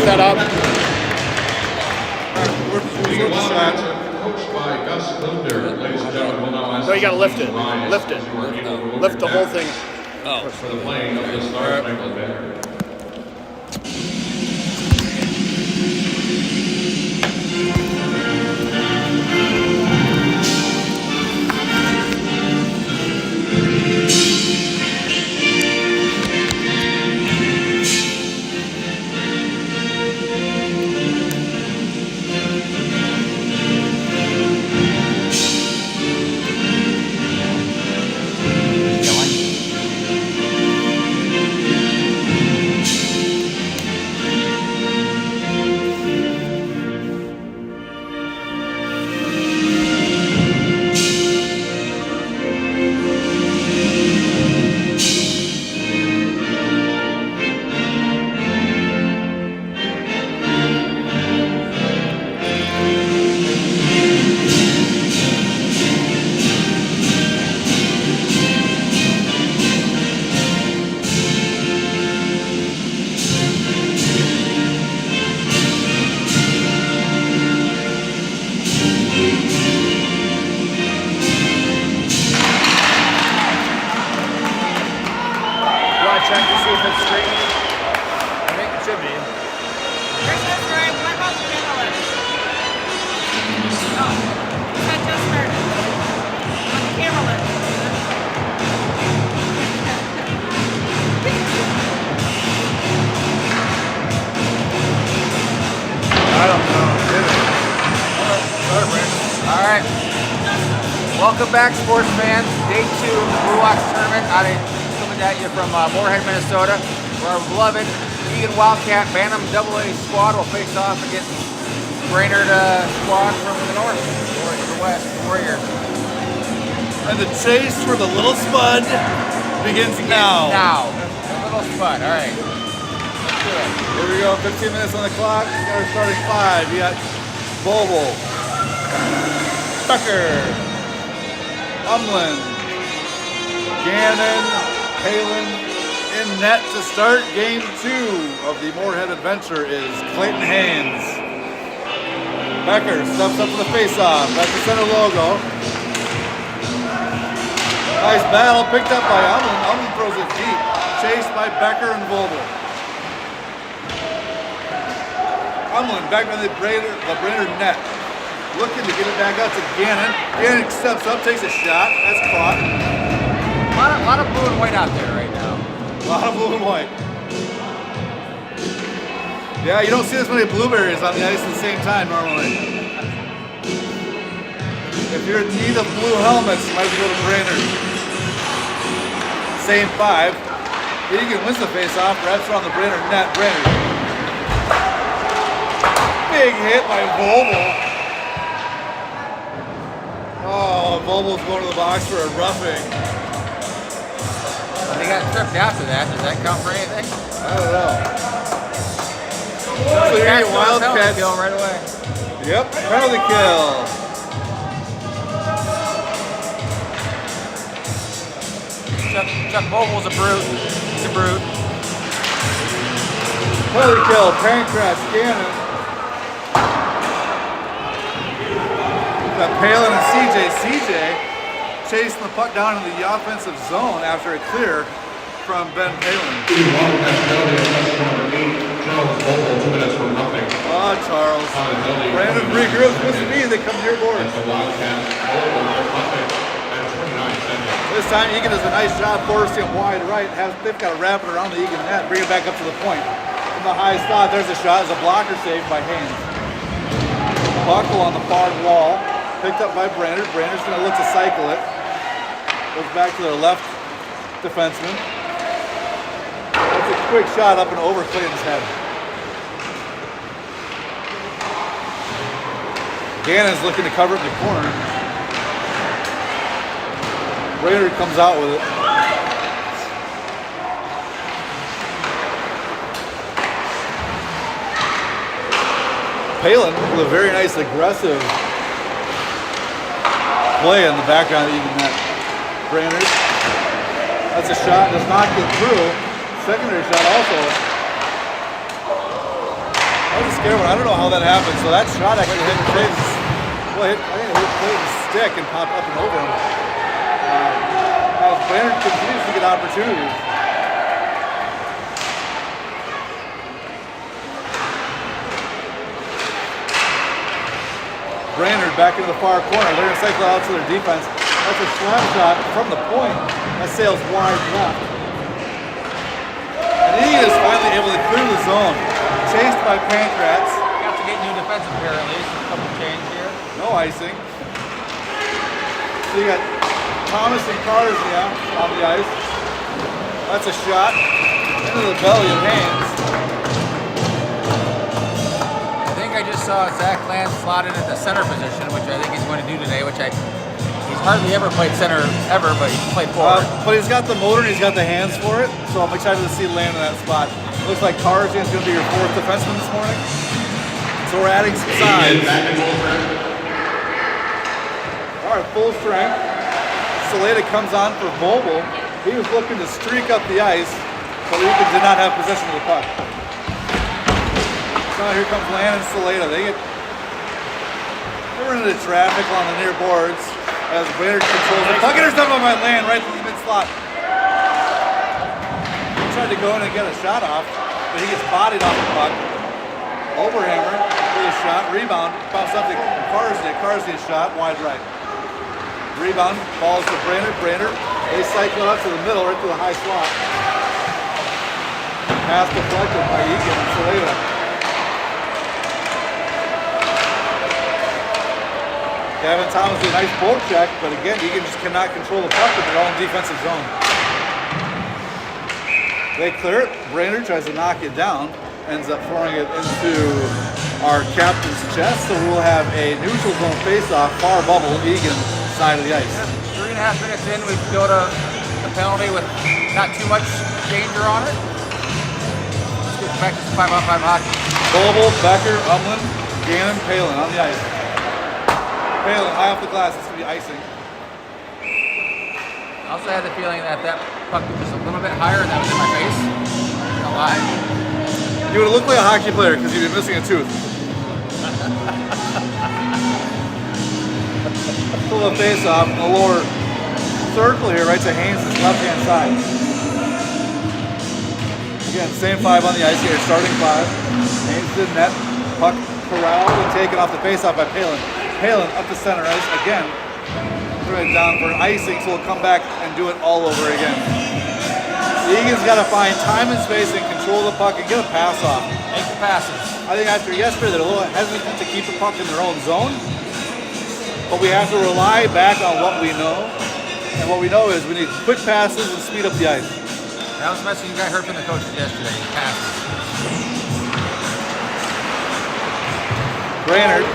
that up. No, you gotta lift it. Lift it. Lift the whole thing. Oh. For the playing of the Star Spangled Banner. Check to see if it's straight. I think it should be. Yours is right. What about the middle? Oh, that just started. On the camera list. I don't know. Sorry, Brandon. All right. Welcome back, sports fans. Day 2 of the Blue Ox tournament. At you from Moorhead, Minnesota, where our beloved Eagan Wildcat Bantam AA squad will face off against Brainerd squad from the north or the west, the Warriors. And the chase for the little spud begins now. Now, the little spud. All right, let's do it. Here we go. 15 minutes on the clock. We're starting 5. You got Boble, Tucker, Umlin, Gannon, Palin. In net to start game 2 of the Moorhead adventure is Clayton Haynes. Becker steps up to the face-off. That's the center logo. Nice battle picked up by Umlin. Umlin throws it deep. Chased by Becker and Vogel. Umlin back by the Brainerd net. Looking to get it back out to Gannon. Gannon steps up, takes a shot. That's caught. A lot of blue and white out there right now. A lot of blue and white. Yeah, you don't see as many blueberries on the ice at the same time normally. If you're in need of blue helmets, you might as well go to Brainerd. Same 5. Eagan wins the face-off. Wraps around the Brainerd net. Brainerd. Big hit by Vogel. Oh, Vogel's going to the box for a roughing. He got tripped after that. Does that count for anything? I don't know. So you're getting Wildcats. Kill right away. Yep, penalty kill. Chuck Vogel's a brute. He's a brute. Penalty kill. Pancras, Gannon. Got Palin and CJ. Chasing the puck down in the offensive zone after a clear from Ben Palin. Oh, Charles. Brandon regroups with me. They come near board. This time Eagan does a nice job forcing him wide right. They've got to wrap it around the Eagan net, bring it back up to the point. From the high spot, there's a shot. It's a blocker saved by Haynes. Buckle on the far wall. Picked up by Brainerd. Brainerd's going to look to cycle it. Goes back to their left defenseman. That's a quick shot up and over Clayton's head. Gannon's looking to cover it in the corner. Brainerd comes out with it. Palin with a very nice aggressive play in the background of even that. Brainerd. That's a shot, does not get through. Secondary shot also. scary one. I don't know how that happened. So that shot actually hit Clayton's. Well, I think it hit Clayton's stick and popped up and over him. As Brainerd continues to get opportunities. Brainerd back into the far corner. They're going to cycle out to their defense. That's a slap shot from the point. That sails wide left. And he is finally able to clear the zone. Chased by Pancrats. Got to get new defensive pair at least. A couple change here. No icing. So you got Thomas and Carznia on the ice. That's a shot into the belly of Haynes. I just saw Zach Land slotted at the center position, which I think he's going to do today, he's hardly ever played center ever, but he's played forward. But he's got the motor and he's got the hands for it, so I'm excited to see Land in that spot. Looks like Carznia is going to be your fourth defenseman this morning. So we're adding some size. All right, full strength. Saleda comes on for Vogel. He was looking to streak up the ice, but Eagan did not have possession of the puck. So here comes Land and Saleda. They're into the traffic on the near boards as Brainerd controls it. Puck intercepted by Land right through the mid slot. He tried to go in and get a shot off, but he gets bodied off the puck. Overhammer with a shot, rebound, bounce up to Carznia. Carznia's shot, wide right. Rebound, falls to Brainerd. Brainerd, they cycle up to the middle, right to the high slot. Pass deflected by Eagan and Saleda. Gavin Thomas with a nice poke check, but again, Eagan just cannot control the puck in their own defensive zone. They clear it. Brainerd tries to knock it down, ends up throwing it into our captain's chest, so we'll have a neutral zone face-off, far bubble, Eagan side of the ice. 3.5 minutes in, we go to the penalty with not too much danger on it. Let's get back to some 5-on-5 hockey. Boble, Becker, Umlin, Gannon, Palin on the ice. Palin high off the glass, it's going to be icing. I also had the feeling that puck was just a little bit higher and that was in my face. Not gonna lie. You would look like a hockey player because you'd be missing a tooth. Pull the face off in the lower circle here, right to Haynes' left-hand side. Again, same five on the ice here, starting five. Haynes to net, puck corralled and taken off the face-off by Palin. Palin up the center ice again. Throw it down for an icing, so we'll come back and do it all over again. Eagan's got to find time and space and control the puck and get a pass off. Make the passes. I think after yesterday, they're a little hesitant to keep the puck in their own zone. But we have to rely back on what we know. And what we know is we need quick passes and speed up the ice. That was the message you got heard from the coaches yesterday. Passes. Brainerd.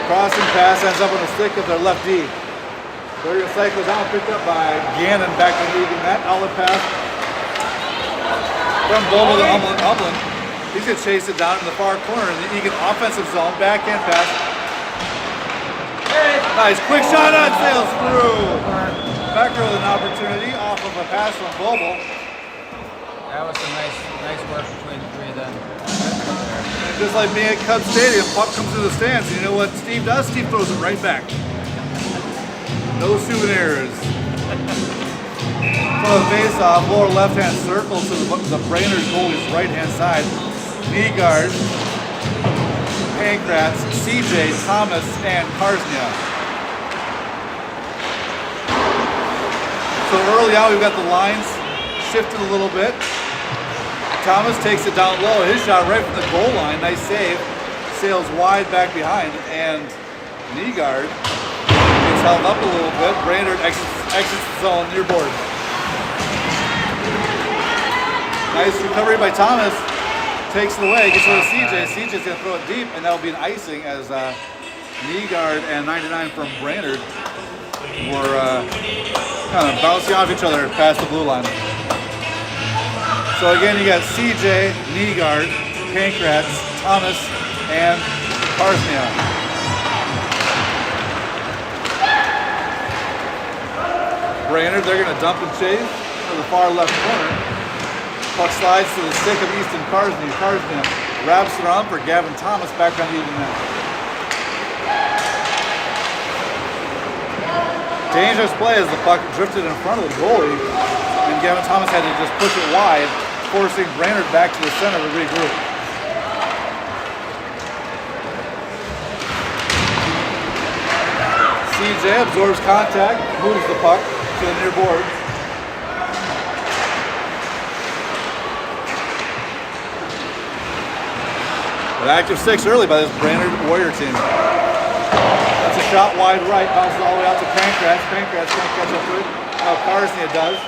Crossing pass ends up on the stick of their left D. They're going to cycle down, picked up by Gannon back to Eagan. That outlet pass from Boble to Umlin. He's going to chase it down in the far corner in the Eagan offensive zone. Backhand pass. Nice quick shot on sails through. Becker with an opportunity off of a pass from Boble. That was some nice work between the three of them. And just like being at Cub Stadium, puck comes through the stands. And you know what Steve does? Steve throws it right back. No souvenirs. For the face-off, lower left-hand circle to the Brainerd goalie's right-hand side. Knee guard, Pancrats, CJ, Thomas, and Carznia. So early on, we've got the lines shifted a little bit. Thomas takes it down low. His shot right from the goal line. Nice save. Sails wide back behind. And Nygaard gets held up a little bit. Brainerd exits the zone near board. Nice recovery by Thomas. Takes it away. Gets rid of CJ. CJ's going to throw it deep. And that'll be an icing as Nygaard and 99 from Brainerd were kind of bouncing off each other past the blue line. So again, you got CJ, Nygaard, Pancrats, Thomas, and Carznia. Brainerd, they're going to dump and chase to the far left corner. Puck slides to the stick of Easton Carznia. Carznia Wraps it around for Gavin Thomas back on the Eagan net. Dangerous play as the puck drifted in front of the goalie, and Gavin Thomas had to just push it wide, forcing Brainerd back to the center to regroup. CJ absorbs contact, moves the puck to the near boards. An active 6 early by this Brainerd Warrior team. That's a shot wide right, bounces all the way out to Pancratz. Pancratz can't catch up to it. Now Carsnia does.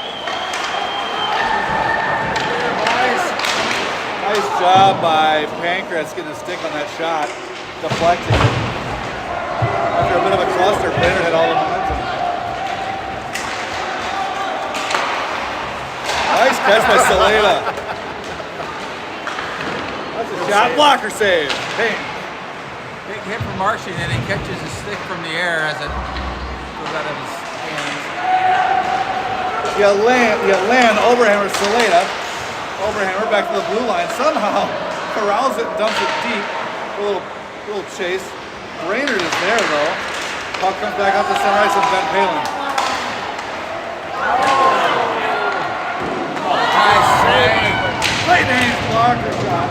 Nice job by Pancratz getting a stick on that shot, deflecting it. After a bit of a cluster, Brainerd had all the momentum. Nice catch by Saleda. That's a shot blocker save. Payne. Big hit from Martian, and he catches his stick from the air as it goes out of his hands. You land overhammer Saleda. Overhammer back to the blue line. Somehow corrals it and dumps it deep. A little chase. Brainerd is there though. Puck comes back out to center ice and Ben Palin. Nice save. Great hands blocker shot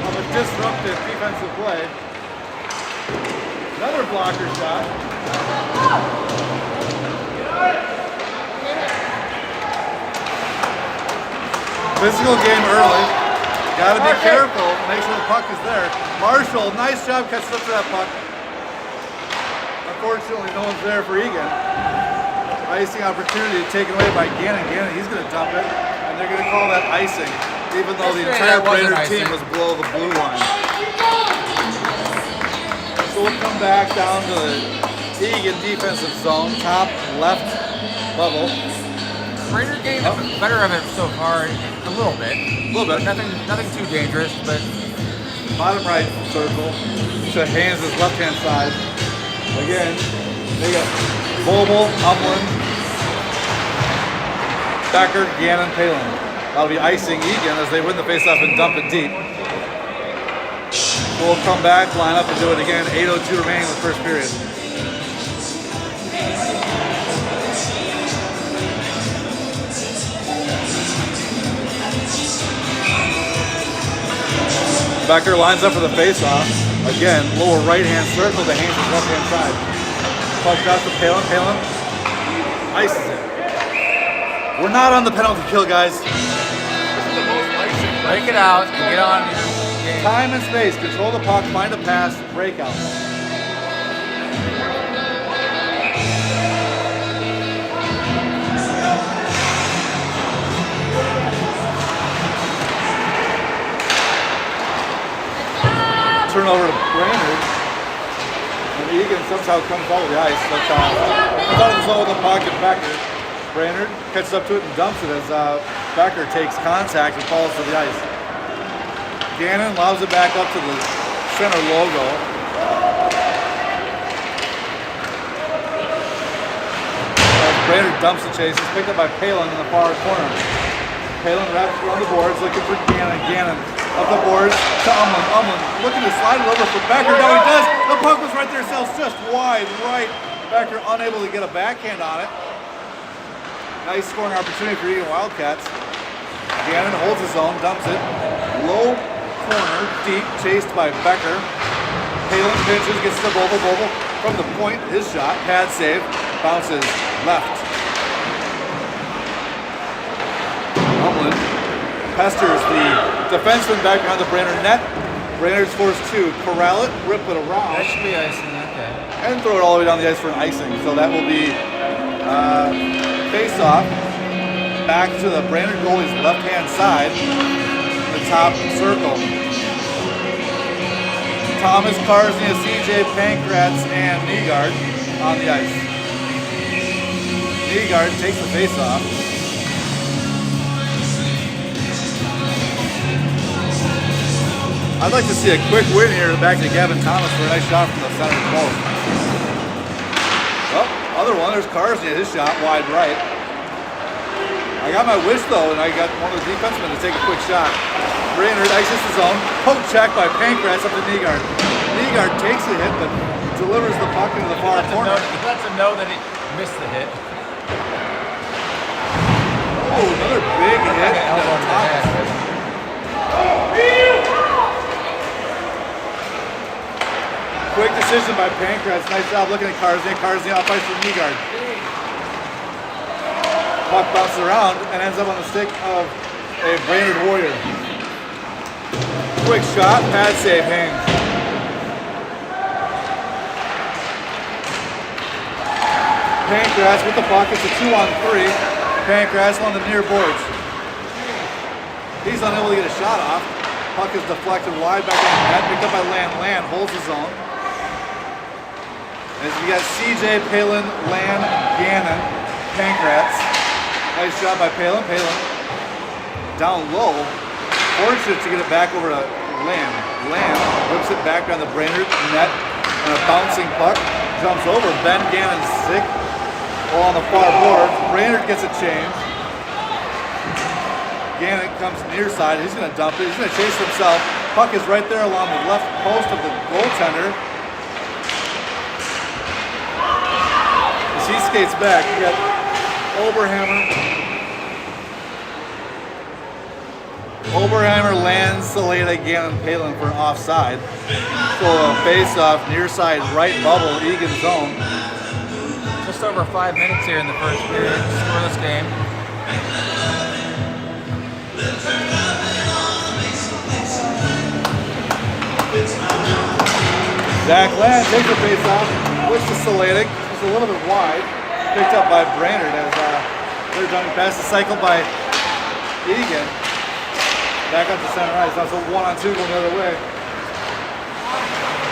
of a disruptive defensive play. Another blocker shot. Physical game early. Gotta be careful. Make sure the puck is there. Marshall, nice job catching up to that puck. Unfortunately, no one's there for Eagan. Icing opportunity taken away by Gannon. Gannon, he's going to dump it, and they're going to call that icing, even though the entire Brainerd team was below the blue line. So we'll come back down to the Eagan defensive zone, top left bubble. Brainerd getting better of it so far, a little bit. A little bit. Nothing too dangerous, but Bottom right circle to Haynes' left-hand side. Again, they got Vogel, Umlin, Becker, Gannon, Palin. That'll be icing Eagan as they win the faceoff and dump it deep. We'll come back, line up, and do it again. 8:02 remaining in the first period. Becker lines up for the faceoff. Again, lower right-hand circle to Haynes' left-hand side. Puck out to Palin. Palin ices it. We're not on the penalty kill, guys. break it out and get on. Time and space. Control the puck. Find a pass. Breakout. Turnover to Brainerd, and Eagan somehow comes out of the ice. But comes out of the zone with the puck and Becker. Brainerd catches up to it and dumps it as Becker takes contact and falls to the ice. Gannon lobs it back up to the center logo. As Brainerd dumps the chase, it's picked up by Palin in the far corner. Palin wraps around the boards looking for Gannon. Gannon up the boards to Umlin. Umlin looking to slide it over for Becker. No, he does. The puck was right there, sells just wide right. Becker unable to get a backhand on it. Nice scoring opportunity for Eagan Wildcats. Gannon holds his own, dumps it. Low corner, deep, chased by Becker. Palin pinches, gets to Bobo. Bobo from the point, his shot, pad save, bounces left. Umlin pesters the defenseman back behind the Brainerd net. Brainerd scores two. Corral it, rip it around. That should be icing, okay. And throw it all the way down the ice for an icing. So that will be face-off back to the Brainerd goalie's left-hand side, the top circle. Thomas, Carsnia, CJ, Pancratz, and Nygaard on the ice. Nygaard takes the face-off. I'd like to see a quick win here back to Gavin Thomas for a nice shot from the center of the post. Well, other one, there's Carsnia, his shot wide right. I got my wish though, and I got one of the defensemen to take a quick shot. Brainerd exits the zone. Poke check by Pancratz up to knee guard. Knee guard takes the hit, but delivers the puck into the far corner. He lets him know that he missed the hit. Oh, another big hit. Elbow in the head. Quick decision by Pancratz. Nice job looking at Karsny. Karsny off ice for knee guard. Puck bounces around and ends up on the stick of a Brainerd Warrior. Quick shot, pad save, Haynes. Pancratz with the puck. It's a 2-on-3. Pancratz on the near boards. He's unable to get a shot off. Puck is deflected wide back on the net. Picked up by Land. Land holds his own. As we got CJ, Palin, Land, Gannon, Pancratz. Nice shot by Palin. Palin down low. Fortunate to get it back over to Land. Land whips it back on the Brainerd net and a bouncing puck. Jumps over. Ben Gannon's sick. All on the far board. Brainerd gets a change. Gannon comes near side. He's going to dump it. He's going to chase himself. Puck is right there along the left post of the goaltender. As he skates back, you got Oberhammer lands Saleda, Gannon, Palin for an offside. So a face-off near side right bubble, Eagan zone. Just over 5 minutes here in the first period. Scoreless game. Zach Land takes the face-off, looks to Saleda, just a little bit wide. Picked up by Brainerd as they're done. Pass the cycle by Eagan. Back up to center ice. That's a 1-on-2 going the other way.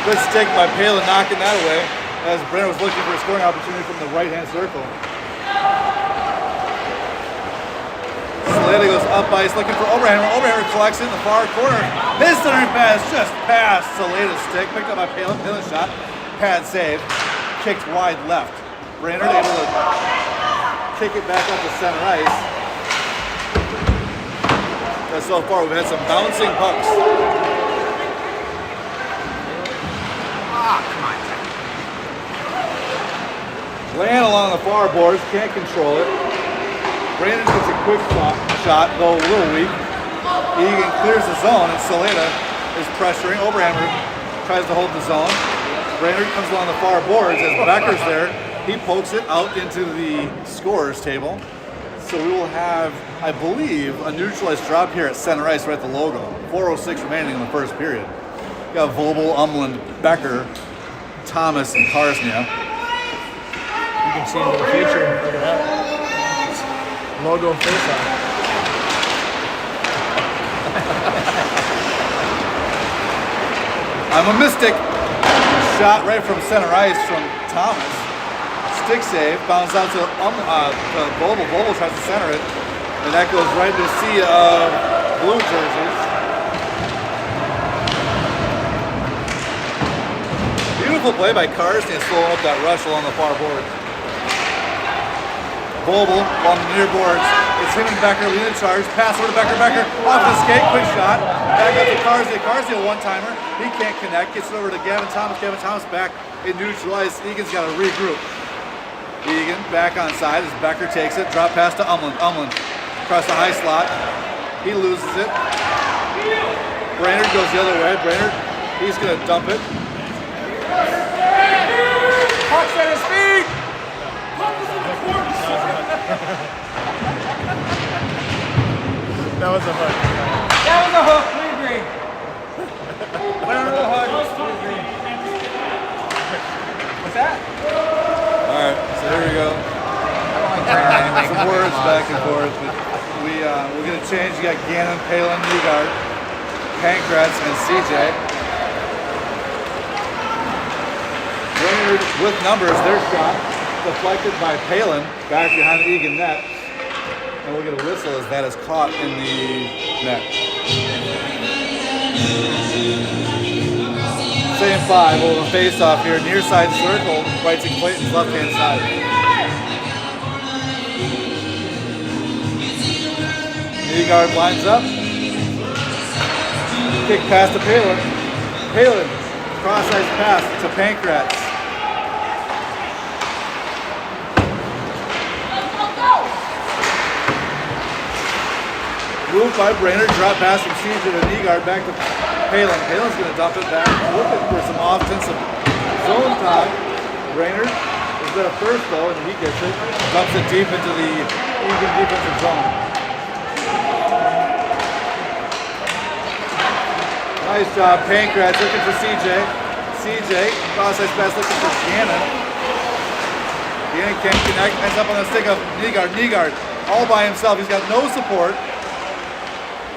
Good stick by Palin knocking that away as Brainerd was looking for a scoring opportunity from the right-hand circle. Saleda goes up ice looking for Oberhammer. Oberhammer collects it in the far corner. His centering pass just past Saleda's stick. Picked up by Palin. Palin shot. Pad save. Kicked wide left. Brainerd able to kick it back up to center ice. And so far we've had some bouncing pucks. Come on. Land along the far boards, can't control it. Brainerd gets a quick shot, though a little weak. Eagan clears the zone and Saleda is pressuring. Oberhammer tries to hold the zone. Brainerd comes along the far boards as Becker's there. He pokes it out into the scorer's table. So we will have, I believe, a neutralized drop here at center ice right at the logo. 4:06 remaining in the first period. We got Vobel, Umland, Becker, Thomas, and Karsnia. You can see into the future. Look at that. Logo and face on. I'm a mystic. Shot right from center ice from Thomas. Stick save, bounces out to Vobel. Vobel tries to center it, and that goes right into the sea of blue jerseys. Beautiful play by Karsny, slowing up that rush along the far board. Vobel along the near boards. It's him and Becker leading the charge. Pass over to Becker. Becker off the skate, quick shot. Back up to Karsny. Karsny a one-timer. He can't connect. Gets it over to Gavin Thomas. Gavin Thomas back in neutralized. Egan's got to regroup. Eagan back on side as Becker takes it. Drop pass to Umland. Umland across the high slot. He loses it. Brainerd goes the other way. Brainerd, he's going to dump it. Puck's at his feet! That was a hook. That was a hook. We agree. Went under the hook. What's that? Alright, so here we go. Some words back and forth. But we're going to change. You got Gannon, Palin, Newgard, Pancratz, and CJ. Brainerd with numbers. Their shot deflected by Palin back behind the Eagan net. And we'll get a whistle as that is caught in the net. Same 5 over face off here, near side circle, right to Clayton's left hand side. Newgard lines up. Kick pass to Palin. Palin, cross-ice pass to Pancratz. Move by Brainerd, drop pass from CJ to Nygaard, back to Palin. Palin's going to dump it back, looking for some offensive zone time. Brainerd is there first though, and he gets it. Dumps it deep into the Eagan defensive zone. Nice job, Pancratz looking for CJ. CJ, cross-ice pass looking for Gannon. Gannon can't connect, ends up on the stick of Nygaard. Nygaard all by himself, he's got no support.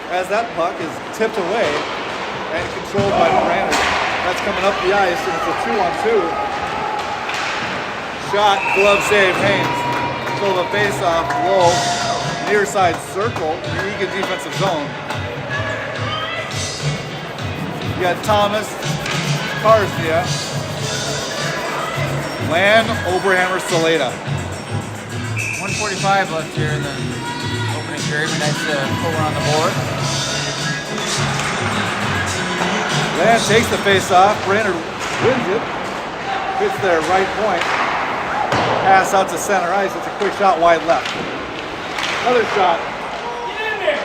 As that puck is tipped away and controlled by Brainerd. That's coming up the ice, and it's a 2-on-2. Shot, glove save, Haynes. Control the face-off, low, near side circle, in the Eagan defensive zone. You got Thomas, Karsnia, Land, Oberhammer, Saleda. 1:45 left here in the opening period. Nice pull on the board. Land takes the face-off. Brainerd wins it. Hits their right point. Pass out to center ice. It's a quick shot wide left. Another shot. Get in there!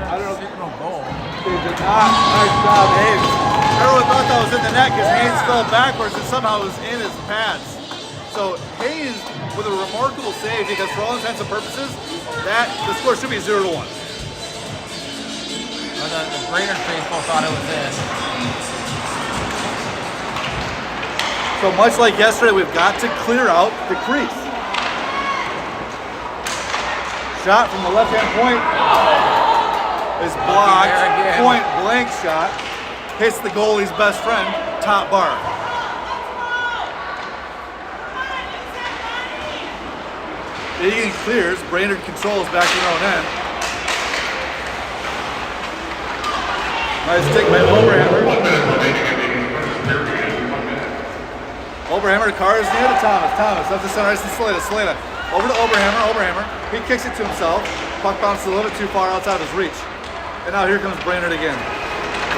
I don't know if Signal goal. they did not. Nice job, Haynes. Everyone thought that was in the net because Haynes fell backwards and somehow was in his pads. So Haynes, with a remarkable save, because for all intents and purposes, the score should be 0-1. The Brainerd faithful thought it was in. So much like yesterday, we've got to clear out the crease. Shot from the left-hand point is blocked. Point blank shot. Hits the goalie's best friend, top bar. Eagan clears. Brainerd controls back to their own end. Nice stick by Oberhammer. Oberhammer, Carr is near to Thomas. Thomas up the center ice to Saleda. Saleda over to Oberhammer. Oberhammer. He kicks it to himself. Puck bounces a little bit too far outside of his reach. And now here comes Brainerd again.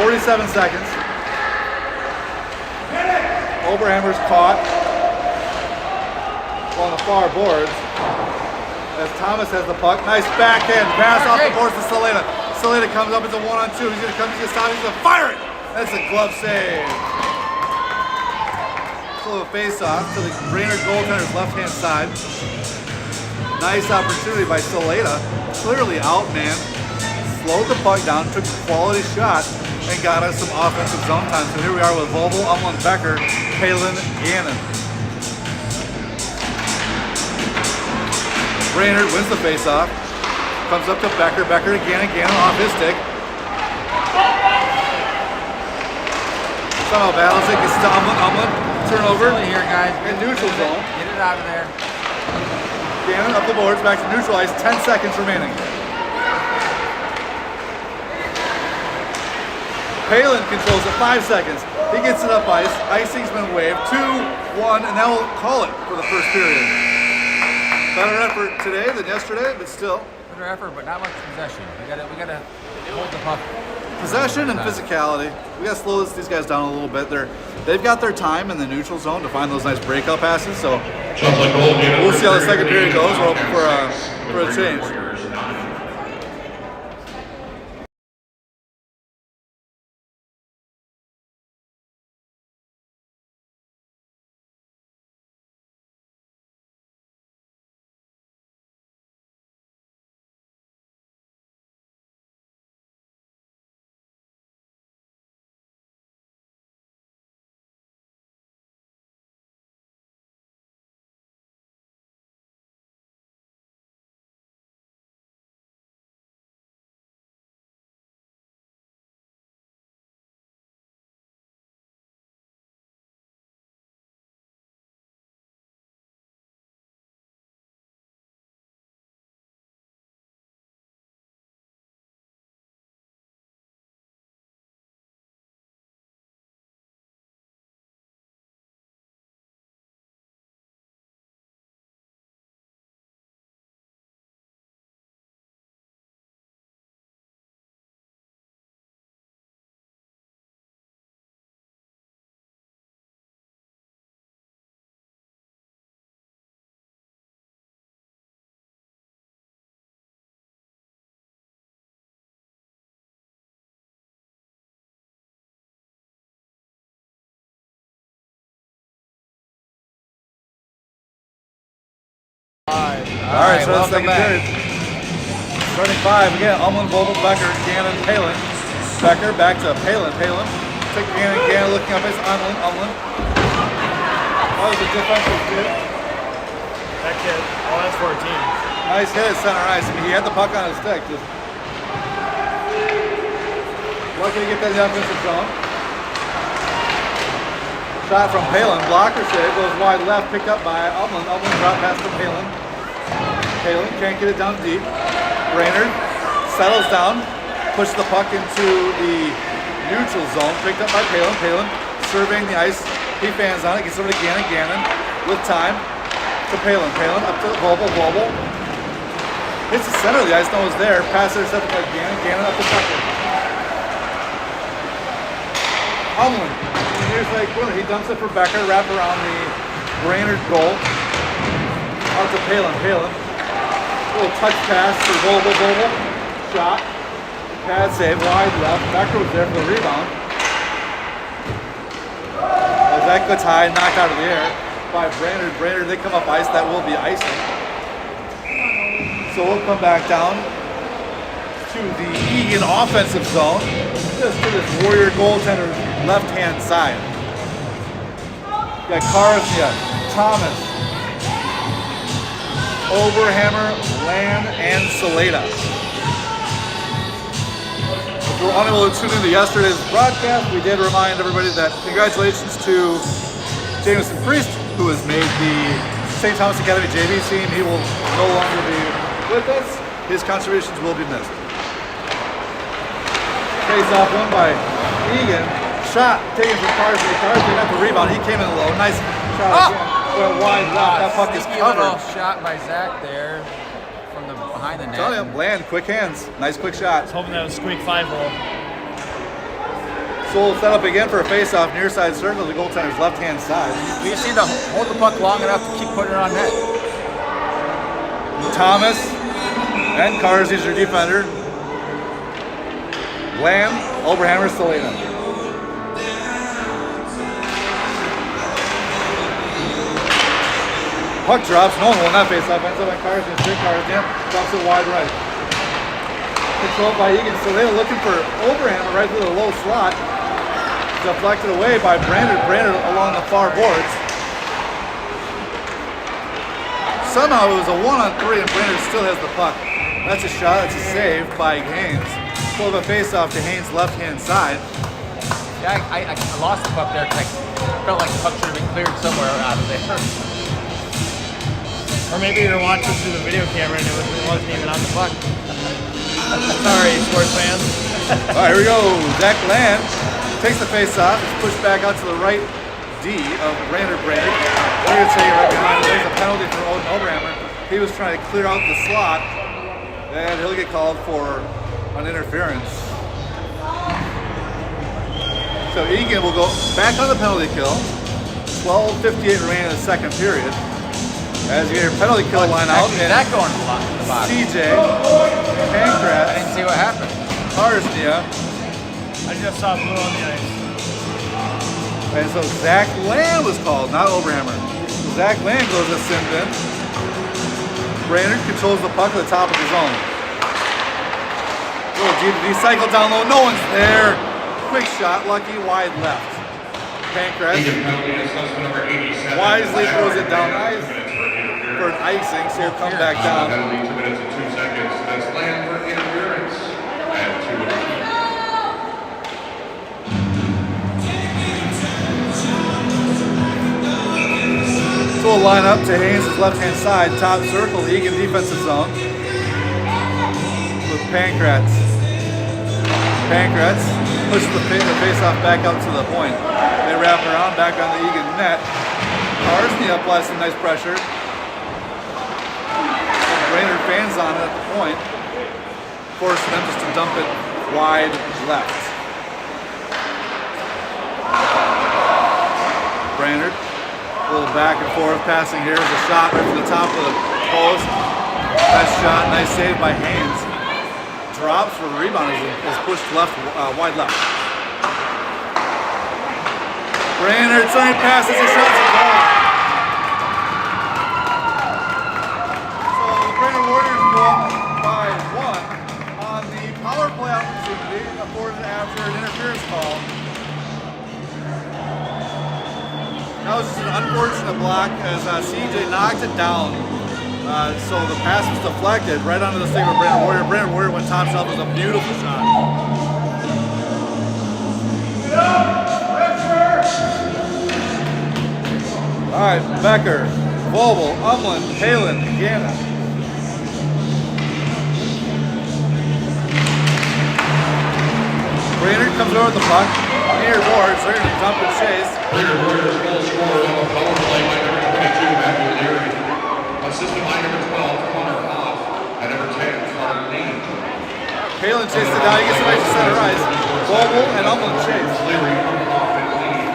47 seconds. Oberhammer's caught on the far boards. As Thomas has the puck. Nice backhand pass off the boards to Saleda. Saleda comes up, it's a 1-on-2. He's gonna come, he's gonna stop, he's gonna fire it! That's a glove save. So a face-off to the Brainerd goaltender's left-hand side. Nice opportunity by Saleda. Clearly outman. Slowed the puck down, took a quality shot, and got us some offensive zone time. So here we are with Vogel, Umland, Becker, Palin, Gannon. Brainerd wins the face-off. Comes up to Becker. Becker to Gannon. Gannon off his stick. Somehow battles it. Gets to Umland. Umland. Turnover. Here, guys. In neutral zone. Get it out of there. Gannon up the boards. Back to neutral ice. 10 seconds remaining. Palin controls it. 5 seconds. He gets it up ice. Icing's been waved. 2-1, and now we'll call it for the first period. Better effort today than yesterday, but still. Better effort, but not much possession. We gotta hold the puck. Possession and physicality. We gotta slow these guys down a little bit. They've got their time in the neutral zone to find those nice breakout passes. So we'll see how the second period goes. We're hoping for a change. All right, so welcome second back. period. Starting 5 again. Umlin, Vogel, Becker, Gannon, Palin. Becker back to Palin. Palin. Take Gannon. Gannon looking up. It's Umlin. Umlin. That was a defensive hit. That kid, oh, that's 14. Nice hit at center ice. I mean, he had the puck on his stick. Just lucky to get that in the offensive zone. Shot from Palin. Blocker save. Goes wide left. Picked up by Umlin. Umlin drop pass to Palin. Palin can't get it down deep. Brainerd settles down. Pushes the puck into the neutral zone. Picked up by Palin. Palin surveying the ice. He fans on it. Gets over to Gannon. Gannon with time to Palin. Palin up to Vobel. Vobel hits the center of the ice. No one's there. Pass intercepted by Gannon. Gannon up to Becker. Umlin. Here's like corner. He dumps it for Becker. Wrap around the Brainerd goal. Out to Palin. Palin. Little touch pass to Vobel. Vobel. Shot. Pad save. Wide left. Becker was there for the rebound. As that gets high, knocked out of the air by Brainerd. Brainerd, they come up ice. That will be icing. So we'll come back down to the Eagan offensive zone. Just to this Warrior goaltender's left-hand side. Got Karsnia, Thomas, Oberhammer, Land, and Saleta. If you were unable to tune into yesterday's broadcast, we did remind everybody that congratulations to Jameson Priest, who has made the St. Thomas Academy JV team. He will no longer be with us. His contributions will be missed. Face off won by Eagan. Shot taken from Karsnia. Karsnia got the rebound. He came in low. Nice shot again. Went wide left. That puck is Sneaky covered. little shot by Zach there from the behind the net. Tell him, Land, quick hands. Nice quick shot. Hoping that was squeak 5-hole. So we'll set up again for a face-off near side circle, the goaltender's left-hand side. We just need to hold the puck long enough to keep putting it on net. Thomas and Karsnia's your defender. Lamb, Oberhammer, Salena. Puck drops, no one will not face off. Ends up on Karsnia, straight Karsnia, drops it wide right. Controlled by Eagan. Salena looking for Oberhammer right through the low slot. Deflected away by Brainerd. Brainerd along the far boards. Somehow it was a 1-on-3 and Brainerd still has the puck. That's a shot, that's a save by Haynes. Pull of a face-off to Haynes' left-hand side. Yeah, I lost the puck there because I felt like the puck should have been cleared somewhere out of there. Or maybe you're watching through the video camera and it wasn't even on the puck. Sorry, sports fans. All right, here we go. Zach Land takes the face-off. It's pushed back out to the right D of Brainerd. We're going to take it right behind him. There's a penalty for Oberhammer. He was trying to clear out the slot, and he'll get called for an interference. So Eagan will go back on the penalty kill. 12:58 remaining in the second period. As you get your penalty kill line out, Actually, that going to the bottom. CJ, I Pancras, didn't see what happened. Karsnia, I just saw blue on the ice. and so Zach Land was called, not Oberhammer. Zach Land goes to sin bin. Brainerd controls the puck at the top of the zone. Little G2D cycle down low, no one's there. Quick shot, lucky, wide left. Pancras wisely throws it down ice for an icing, so he'll come back down. Penalty 2 minutes and 2 seconds. That's Land for interference. At 2. So we'll line up to Haynes' left-hand side, top circle, the Eagan defensive zone. With Pancrats. Pancrats pushes the face-off back out to the point. They wrap around back on the Eagan net. Karsnia applies some nice pressure. Brainerd fans on it at the point, forcing them just to dump it wide left. Brainerd, a little back and forth passing here. There's a shot right from the top of the post. Nice shot, nice save by Haynes. Drops for the rebound is pushed left, wide left. Brainerd side passes, a shot's a goal. So was just an unfortunate block as CJ knocked it down. So the pass was deflected right onto the stick of Brainerd Warrior. Brainerd Warrior went top shelf. It was a beautiful shot. All right, Becker, Volbel, Umland, Palin, Gannon. Brainerd comes over with the puck, near boards, they're going to dump and chase. Brainerd Warriors goal scored on a power play by number 22, Matthew Leary. Assisted by number 12, Connor Hoff, and number 10, Carter Lee. Palin chases it down, he gets it right to center ice. Volbel and Umland chase. Leary, Hoff, and Lee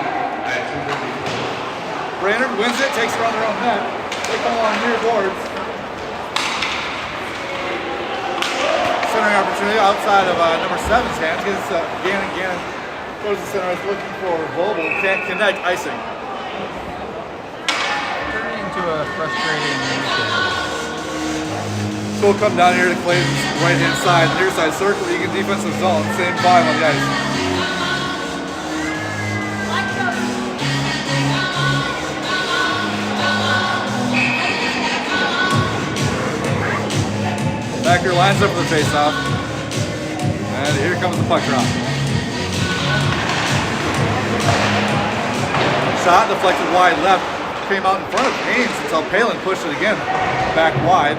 at 254. Brainerd wins it, takes it on their own net. They come along near boards. Centering opportunity outside of number 7's hands. Gets Gannon. Gannon goes to center ice looking for Volbel. Can't connect, icing. Turning into a frustrating So we'll come down here to Clayton's right hand side, near side circle. You get defensive zone, same 5 on the ice. Becker lines up for the faceoff. And here comes the puck drop. Shot deflected wide left. Came out in front of Haynes until Palin pushed it again. Back wide.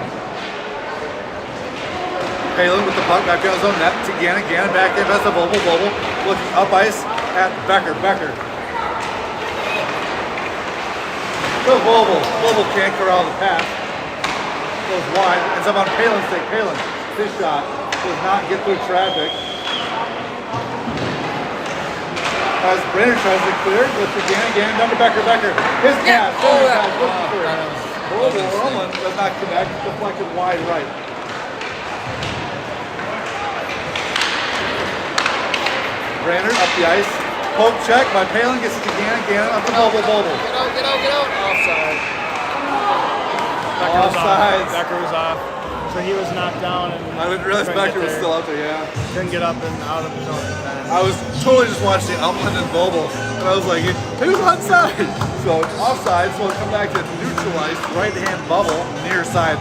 Palin with the puck back down his own net to Gannon. Gannon back there. That's a Volbel. Volbel looking up ice at Becker. Becker. Go Volbel. Volbel can't corral the pass. Goes wide, ends up on Palin's stick. Palin, his shot does not get through traffic. As Brainerd tries to clear, goes to Gannon. Gannon down to Becker. Becker, his pass. Volbel Umland does not connect. Deflected wide right. Brainerd up the ice. Poke check by Palin, gets it to Gannon. Gannon up to Volbel. Volbel. Get out. Offside. Offsides. Becker was off. So he was knocked down. And I didn't realize Becker was still out there, yeah. Couldn't get up and out of his own defense. I was totally just watching Umland and Volbel, and I was like, who's onside? So it's offside, so we'll come back to neutralized right-hand bubble, near side.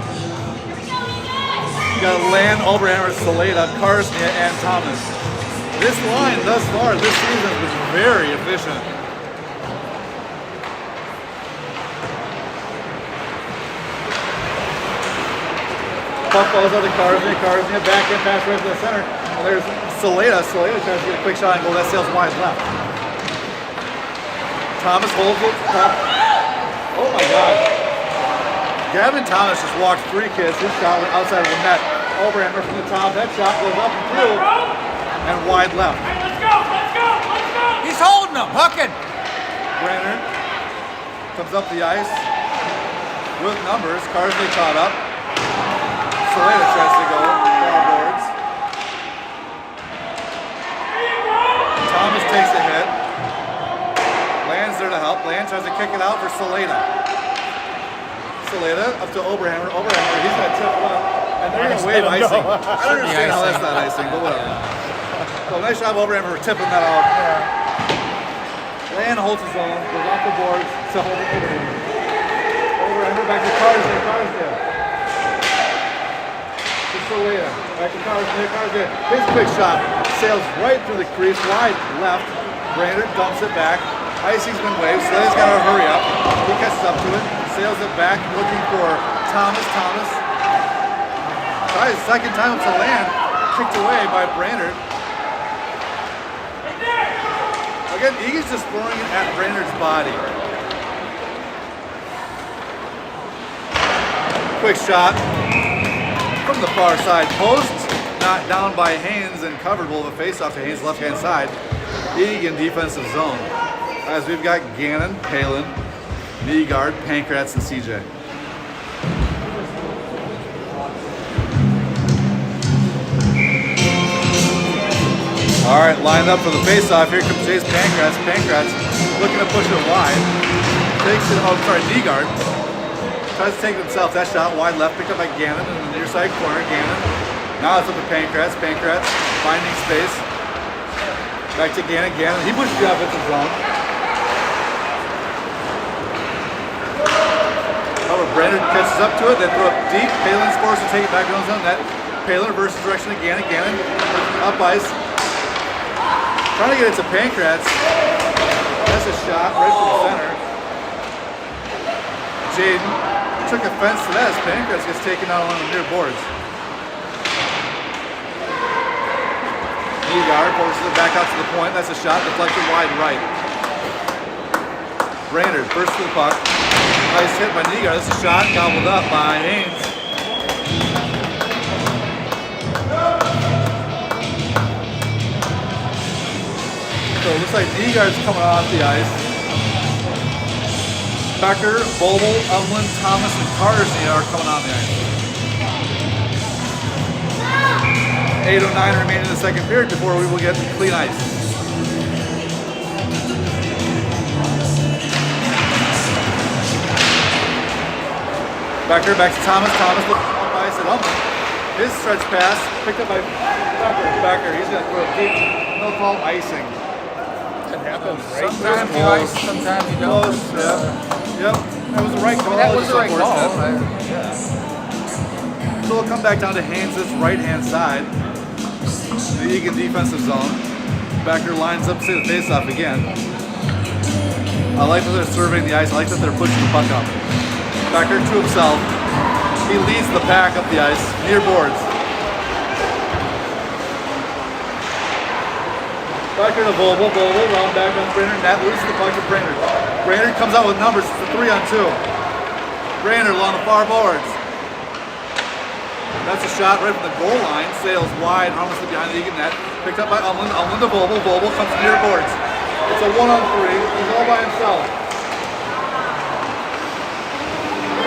You got Land, Oberhammer, Saleda, Karsnia, and Thomas. This line thus far this season was very efficient. Puck falls out to Karsnia. Karsnia back in pass right to the center. And there's Saleda. Saleda tries to get a quick shot and goal. That sails wide left. Thomas holds it. Oh my God. Gavin Thomas just walked 3 kids. His shot went outside of the net. Oberhammer from the top. That shot goes up and through. And wide left. Let's go! He's holding him, hooking. Brainerd comes up the ice with numbers. Karsnia caught up. Saleda tries to go far boards. Thomas takes a hit. Land's there to help. Land tries to kick it out for Saleda. Saleda up to Oberhammer. Oberhammer, he's going to tip it up. And they're going to wave icing. I don't understand how that's not icing, but whatever. So nice job Oberhammer for tipping that out. Land holds his own, goes off the boards to Oberhammer. Oberhammer back to Karsnia. Saleda, back to Karsnia. His quick shot sails right through the crease, wide left. Brainerd dumps it back. Icing's been waved. Saleda's got to hurry up. He catches up to it, sails it back, looking for Thomas. Tries the second time to Land, kicked away by Brainerd. Again, Egan's just throwing it at Brainerd's body. Quick shot. From the far side post, knocked down by Haynes and covered with a face-off to Haynes' left-hand side. Eagan defensive zone. As we've got Gannon, Palin, Nygaard, Pankratz, and CJ. All right, lined up for the face-off. Here comes Chase Pankratz. Pankratz looking to push it wide. Takes it, Nygaard. Tries to take it himself. That shot wide left, picked up by Gannon in the near side corner. Gannon. Now it's up to Pankratz. Pankratz finding space. Back to Gannon. Gannon. He pushes the offensive zone. Brainerd catches up to it, they throw it deep. Palin's forced to take it back on his own net. Palin reverses direction again. Gannon up ice. Trying to get it to Pancratz. That's a shot right from the center. Jaden took offense to that as Pancratz gets taken out along the near boards. Eagan forces it back out to the point. That's a shot deflected wide right. Brainerd first to the puck. Nice hit by Negar. That's a shot gobbled up by Haynes. So it looks like Negar's coming off the ice. Becker, Boble, Umlin, Thomas, and Carsey are coming on the ice. 8:09 remaining in the second period before we will get clean ice. Becker back to Thomas. Thomas looks up ice at Umlin. His stretch pass picked up by Becker. He's going to throw it deep. No call icing. That happens, right? Sometimes you ice, sometimes you don't. Close, yeah. Yep, that was the right call. That was the right call. Yeah. So we'll come back down to Haynes' right-hand side. The Eagan defensive zone. Becker lines up to the face-off again. I like that they're surveying the ice. I like that they're pushing the puck up. Becker to himself. He leads the pack up the ice, near boards. Becker to Boble, round back on Brainerd, net loses the puck to Brainerd. Brainerd comes out with numbers, it's a 3-on-2. Brainerd along the far boards. That's a shot right from the goal line, sails wide, harmlessly behind the Eagan net. Picked up by Umlin, Umlin to Boble, Boble comes near boards. It's a 1-on-3, he's all by himself.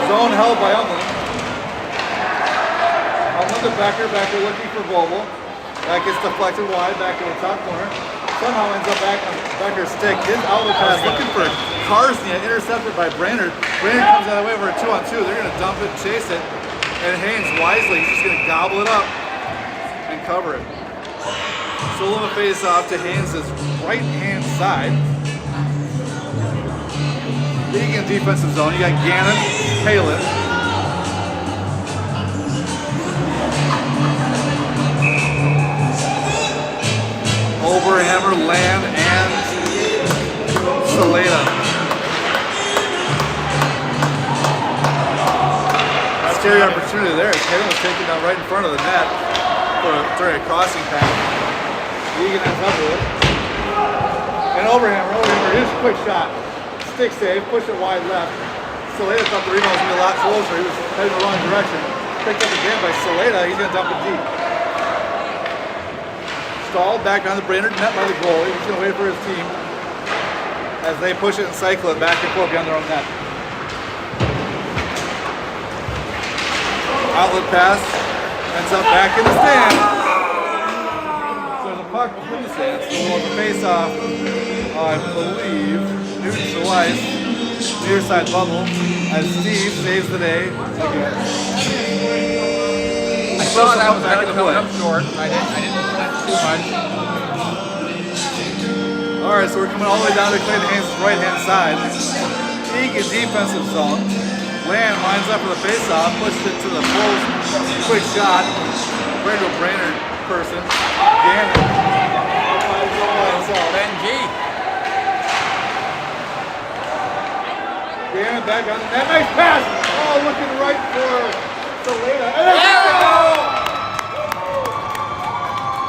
Zone held by Umlin. Umlin to Becker, Becker looking for Boble. That gets deflected wide back to the top corner. Somehow ends up back on Becker's stick. His outlet pass looking for Carsey, intercepted by Brainerd. Brainerd comes out of the way over a 2-on-2. They're going to dump it and chase it. And Haynes wisely, he's just going to gobble it up and cover it. Sullivan face off to Haynes' right-hand side. Eagan defensive zone. You got Gannon, Palin. Overhammer, Land, and Saleda. Scary opportunity there. Taylor was taken down right in front of the net during a crossing pass. Eagan ends up with it. And Overhammer, here's a quick shot. Stick save, push it wide left. Saleda thought the rebound was going to be a lot closer. He was heading the wrong direction. Picked up again by Saleda. He's going to dump it deep. Stalled back behind the Brainerd net by the goalie. He's going to wait for his team as they push it and cycle it back and forth behind their own net. Outlet pass ends up back in the stand. So there's a puck between the stands. So we'll have a face off, I believe, neutral ice, near side bubble, as Steve saves the day. I saw that was coming up short. I didn't touch too much. Alright, so we're coming all the way down to Clayton Haynes' right-hand side. Eagan defensive zone. Land lines up for the face-off, pushes it to the post. Quick shot. Brainerd person. Gannon. Ben G. Gannon back on the net. Nice pass! Oh, looking right for Saleda. And there we go!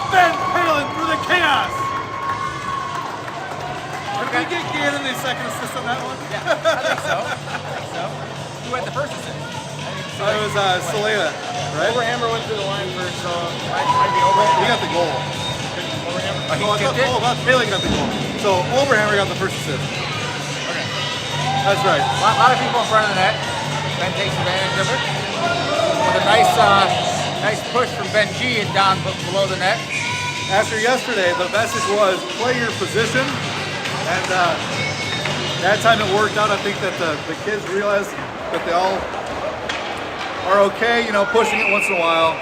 Ben Palin through the chaos! Did we get Gannon a second assist on that one? Yeah, I think so. Who had the first assist? It was Saleda, right? Overhammer went through the line first, so might be Overhammer. He got the goal. Overhammer. Oh, he tipped it? Palin got the goal. So Overhammer got the first assist. Okay. That's right. A lot of people in front of the net. Ben takes advantage of it. With a nice push from Ben G and down below the net. After yesterday, the message was play your position, and that time it worked out. I think that the kids realized that they all are okay, you know, pushing it once in a while.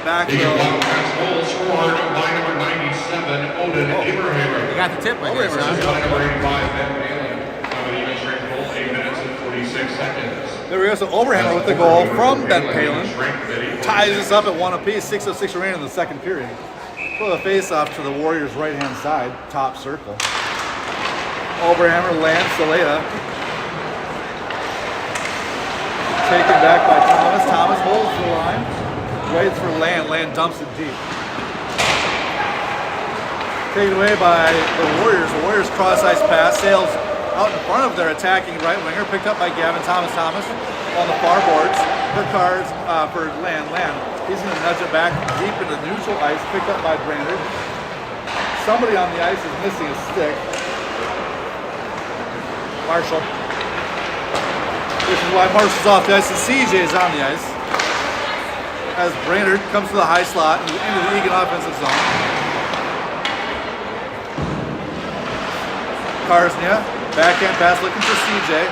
Back to Eagan Wildcats goal scored by number 97, Odin Abraham. You got the tip, I guess, By huh? number 85, Ben Palin. Now with even strength goal, 8 minutes and 46 seconds. There we go, so Overhammer with the goal from Ben Palin. Ties us up at 1 apiece, 6:06 remaining in the second period. Throw the face-off to the Warriors' right-hand side, top circle. Overhammer lands Saleta. Taken back by Thomas. Thomas holds the line. Waits for Land. Land dumps it deep. Taken away by the Warriors. The Warriors cross-ice pass. Sails out in front of their attacking right winger. Picked up by Gavin Thomas. Thomas on the far boards. For Land. Land. He's going to nudge it back deep into neutral ice. Picked up by Brainerd. Somebody on the ice is missing a stick. Marshall. This is why Marshall's off the ice and CJ is on the ice. As Brainerd comes to the high slot into the Eagan offensive zone. Karsnia, backhand pass looking for CJ.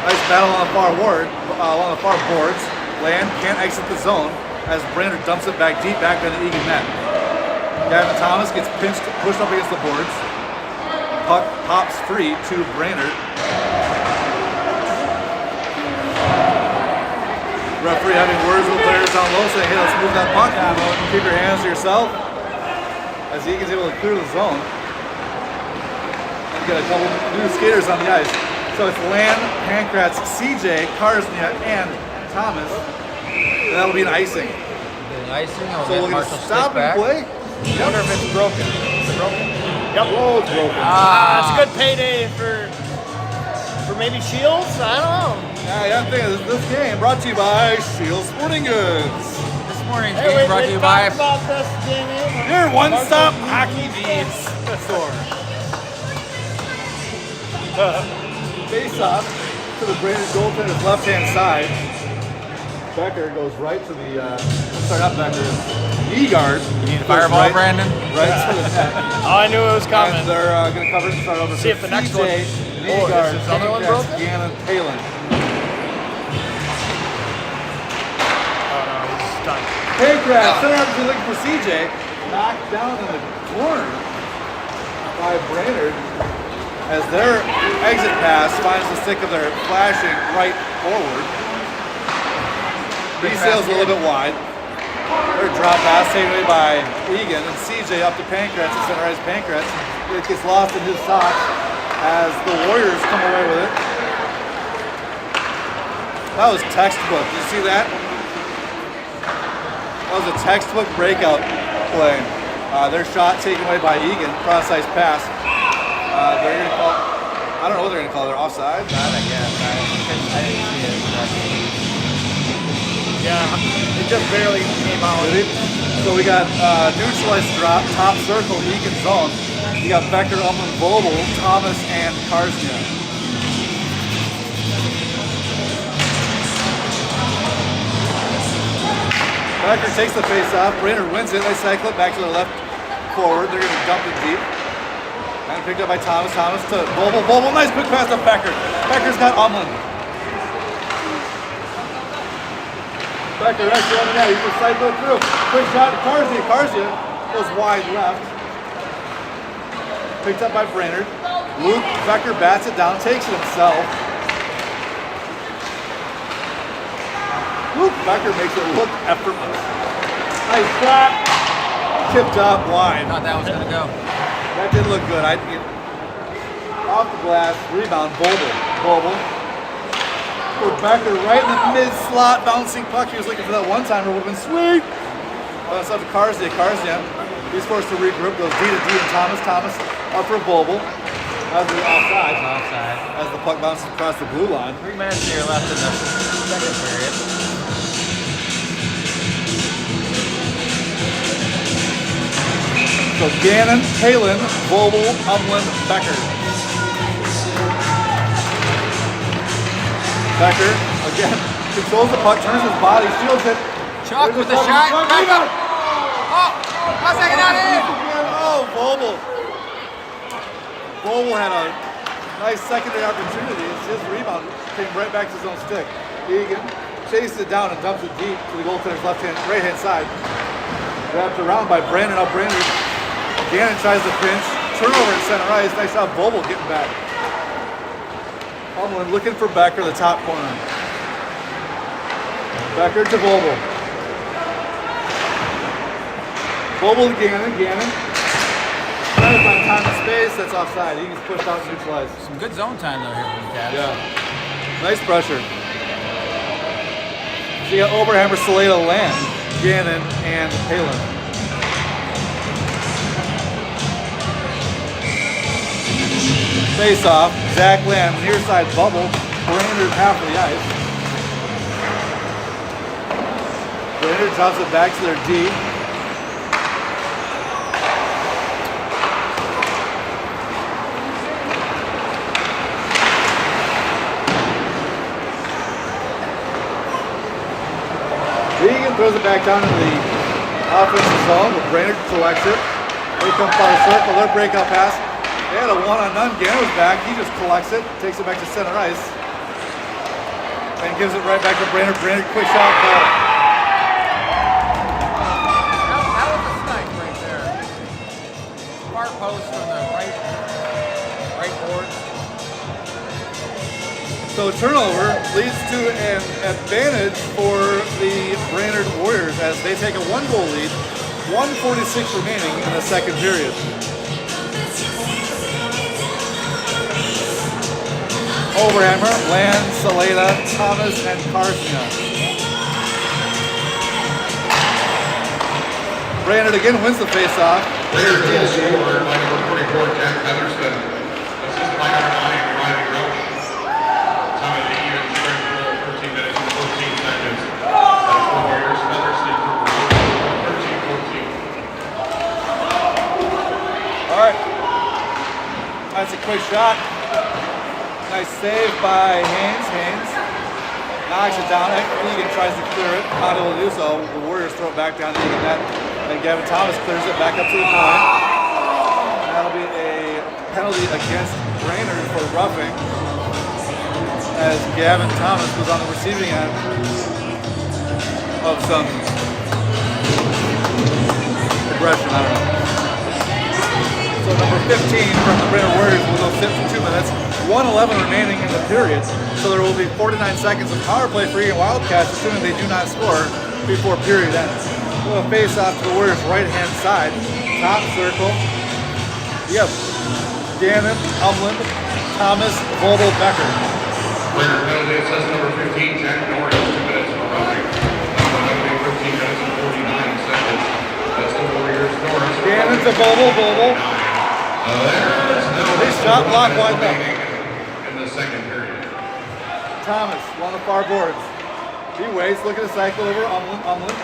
Nice battle on the far boards. Land can't exit the zone as Brainerd dumps it back deep back in the Eagan net. Gavin Thomas gets pushed up against the boards. Puck pops free to Brainerd. Referee having words with the players down low saying, hey, let's move that puck. Keep your hands to yourself. As Eagan's able to clear the zone. And get a couple new skaters on the ice. So it's Land, Pankratz, CJ, Karsnia, and Thomas. And that'll be an icing. Icing. So we're going to stop and play. I wonder if it's broken. Is it broken? Yep. Oh, it's broken. It's a good payday for maybe Shields? I don't know. Yeah, I'm thinking this game brought to you by Shields Sporting Goods. This morning's game brought to you by about this, Jamie. Your one-stop hockey needs store. Face off to the Brainerd goaltender's left-hand side. Becker goes right to the, not Becker, Eagard. You need a fireball, right, Brandon? Right to the net. Oh, I knew it was coming. And they're going to cover it and start over. See if the next one. Eagard, is this other one broken? Gannon, Palin. Oh no, he's done. Pankratz, center opportunity looking for CJ. Knocked down in the corner by Brainerd as their exit pass finds the stick of their flashing right forward. He sails a little bit wide. Their drop pass taken away by Eagan and CJ up to Pankratz and center ice Pankratz. It gets lost in his socks as the Warriors come away with it. That was textbook. You see that? That was a textbook breakout play. Their shot taken away by Eagan, cross ice pass. They're going to call, I don't know what they're going to call it. They're offside? I guess. I didn't see it. Yeah, it just barely came out. So we got neutralized drop, top circle, Eagan zone. You got Becker, Umland, Vogel, Thomas, and Karsnia. Becker takes the face off. Brainerd wins it. They cycle it back to the left forward. They're going to dump it deep. And picked up by Thomas. Thomas to Vogel. Vogel, nice quick pass to Becker. Becker's got Umland. Becker right there on the net. He's going to cycle it through. Quick shot to Karsnia. Karsnia goes wide left. Picked up by Brainerd. Luke Becker bats it down, takes it himself. Luke Becker makes it look effortless. Nice shot. Tipped up wide. Thought that was going to go. That didn't look good. Off the glass, rebound, Vogel. For Becker right in the mid-slot, bouncing puck. He was looking for that one-timer, would have been sweet. It's up to Karsnia. Karsnia, he's forced to regroup, goes D to D and Thomas. Thomas up for Vogel. As the offside. As the puck bounces across the blue line. 3 minutes here left in the second period. So Gannon, Palin, Vogel, Umland, Becker. Becker, again, controls the puck, turns his body, shields it. Chuck with the shot. Rebound. Oh, how's that get out of here? Oh, Vogel. Vogel had a nice secondary opportunity. His rebound came right back to his own stick. Eagan chases it down and dumps it deep to the goaltender's right-hand side. Wrapped around by Brandon. Now Brandon, Gannon tries to pinch. Turnover in center ice. Nice job, Vogel getting back. Umland looking for Becker, the top corner. Becker to Vogel. Vogel to Gannon. Trying to find time and space, that's offside. He gets pushed out and neutralized. Some good zone time though here from the Cavs. Yeah. Nice pressure. So you got Oberhammer, Saleda, Land, Gannon, and Palin. Face off, Zach Land, near side bubble, Brainerd half of the ice. Brainerd drops it back to their D. Eagan throws it back down into the offensive zone, but Brainerd collects it. They come by the circle, their breakout pass. They had a one-on-none. Gannon was back. He just collects it, takes it back to center ice, and gives it right back to Brainerd. Brainerd, quick shot, got it. That was a snipe right there. Far post from the right board. So turnover leads to an advantage for the Brainerd Warriors as they take a 1-goal lead, 1:46 remaining in the second period. Overhammer, Land, Saleda, Thomas, and Karsia. Brainerd again wins the faceoff. Brainerd goal scored by number 44, Jack Featherston. Assisted by number 9, Riley Roach. Time of the even strength goal, 13 minutes and 14 seconds. That's the Warriors. Featherston for Roach, 13-14. All right. That's a quick shot. Nice save by Haynes. Knocks it down. Eagan tries to clear it. Not able to do so. The Warriors throw it back down to Eagan net. And Gavin Thomas clears it back up to the point. And that'll be a penalty against Brainerd for roughing, as Gavin Thomas was on the receiving end of some aggression. I don't know. So number 15 from the Brainerd Warriors will go sit for 2 minutes. 1:11 remaining in the period. So there will be 49 seconds of power play for Eagan Wildcats, assuming they do not score before period ends. We'll face off to the Warriors' right-hand side. Top circle. You have Gannon, Umland, Thomas, Vogel, Becker. Brainerd penalty assessed number 15, Jack Norris, 2 minutes for roughing. Penalty 15 minutes and 49 seconds. That's the Warriors. Norris. Gannon to Vogel. His shot block wide left. In the second period. Thomas on the far boards. He waits, looking to cycle over Umland.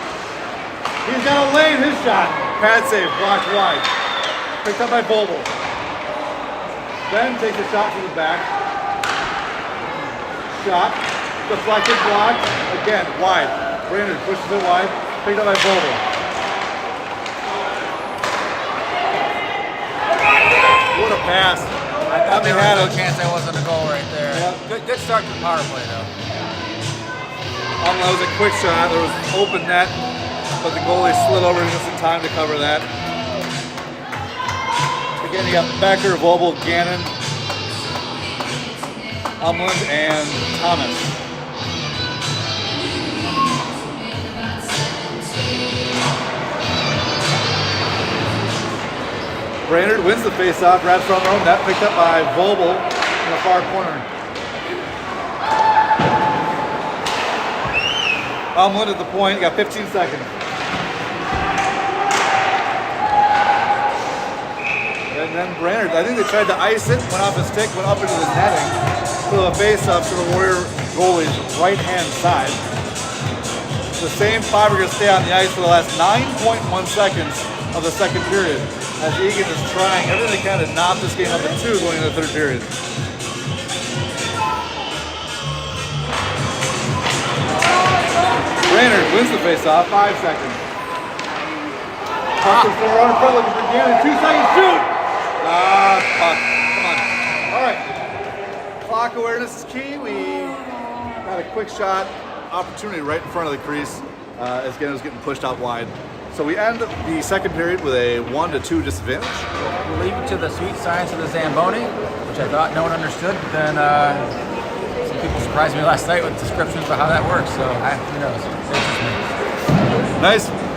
He's got a lane, his shot. Pad save, blocked wide. Picked up by Vogel. Ben takes a shot to the back. Shot, deflected, blocked. Again, wide. Brainerd pushes it wide. Picked up by Vogel. What a pass. I thought there was no chance that wasn't a goal right there. Yep. Good start to the power play though. That was a quick shot. There was open net, but the goalie slid over just in time to cover that. Again, you got Becker, Vogel, Gannon, Umland, and Thomas. Brainerd wins the faceoff, wraps around their own net, picked up by Vogel in the far corner. Umland at the point, got 15 seconds. And then Brainerd, I think they tried to ice it, went off his stick, went up into the netting. So the face-off to the Warrior goalie's right-hand side. The same five are going to stay on the ice for the last 9.1 seconds of the second period, as Eagan is trying everything they can to knock this game up at 2 going into the third period. Brainerd wins the face-off, 5 seconds. Puck is still right in front, looking for Gannon, 2 seconds, shoot! Puck, come on. All right, clock awareness is key. We got a quick shot opportunity right in front of the crease as Gannon was getting pushed out wide. So we end the second period with a 1-2 disadvantage. We'll leave it to the sweet science of the Zamboni, which I thought no one understood, but then people surprised me last night with descriptions of how that works. So who knows? It's just me. Nice.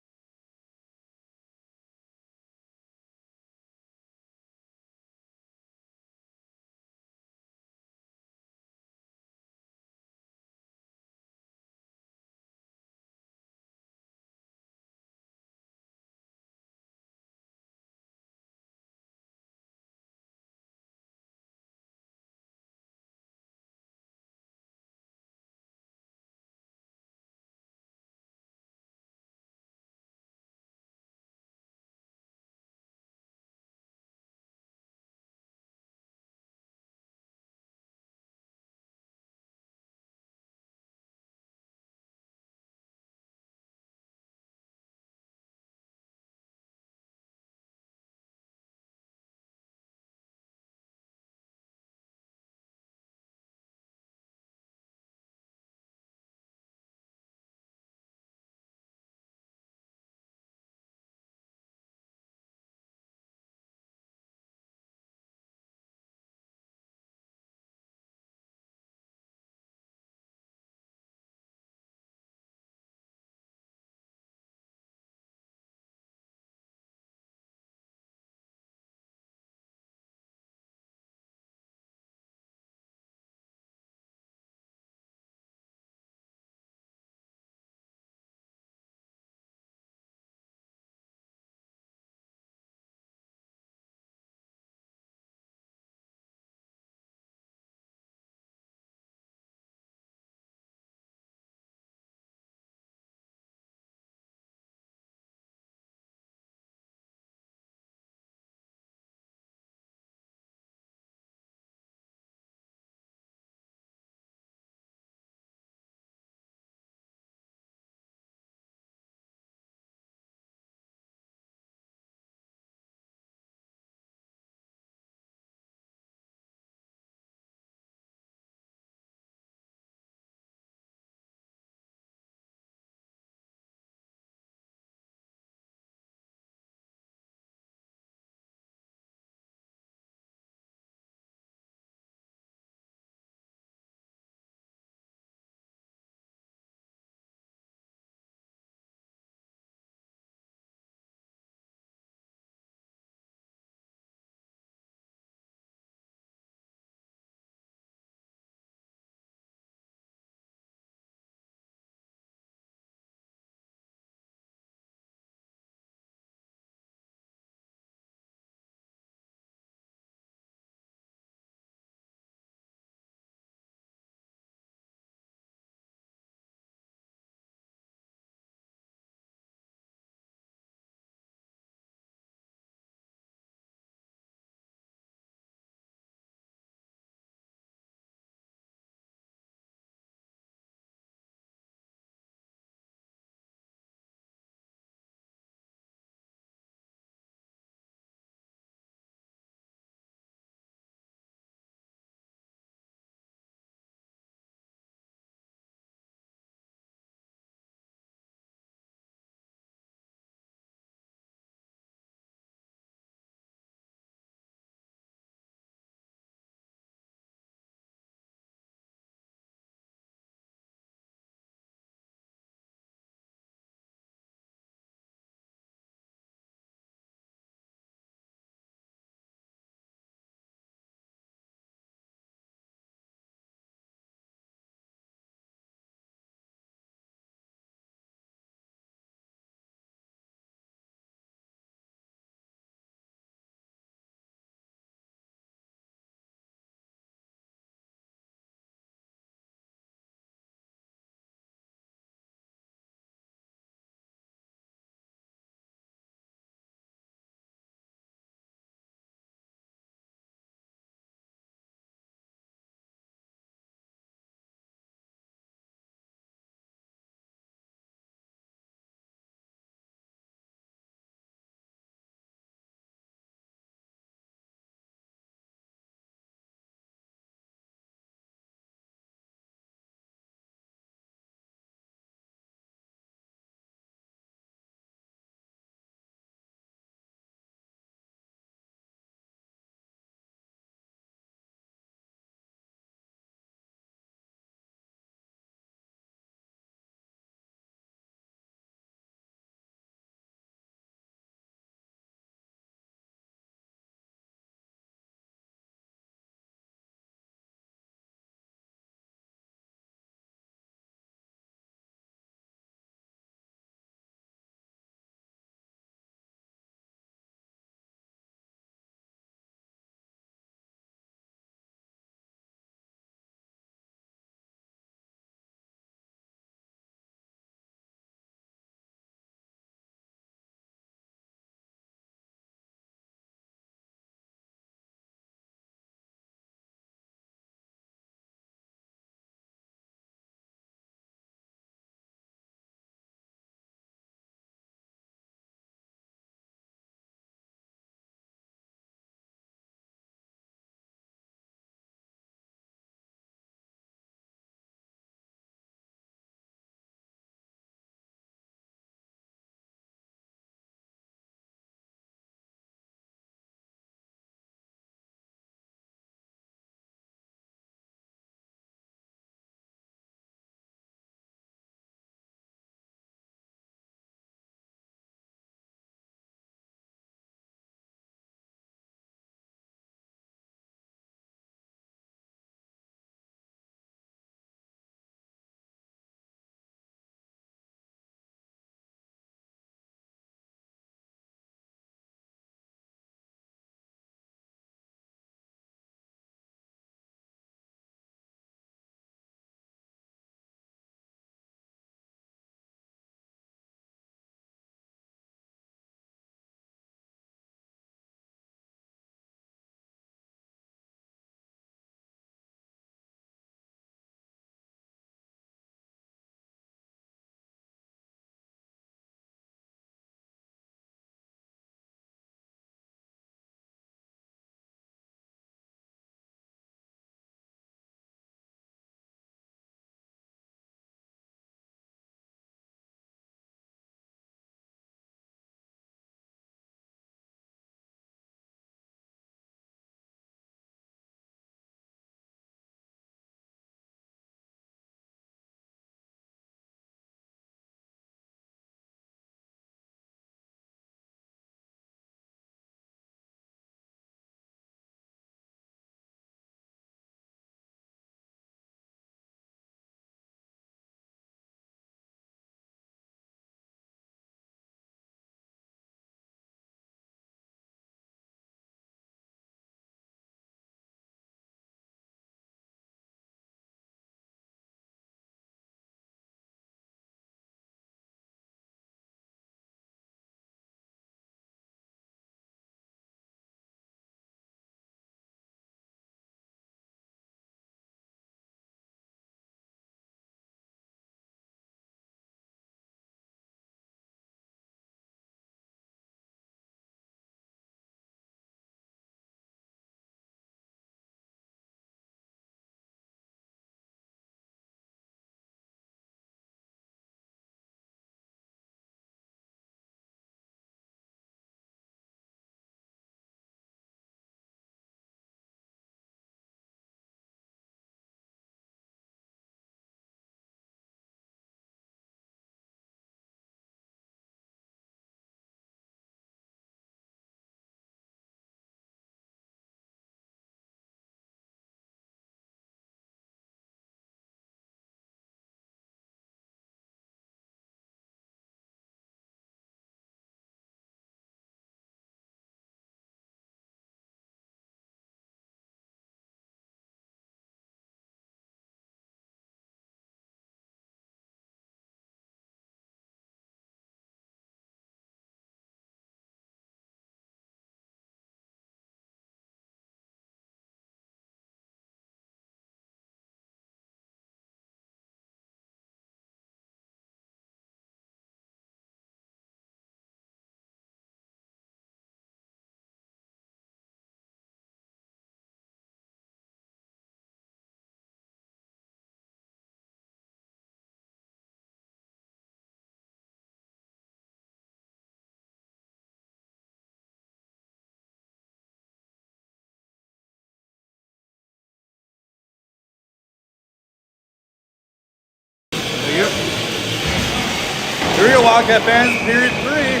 Wildcat fans, period 3.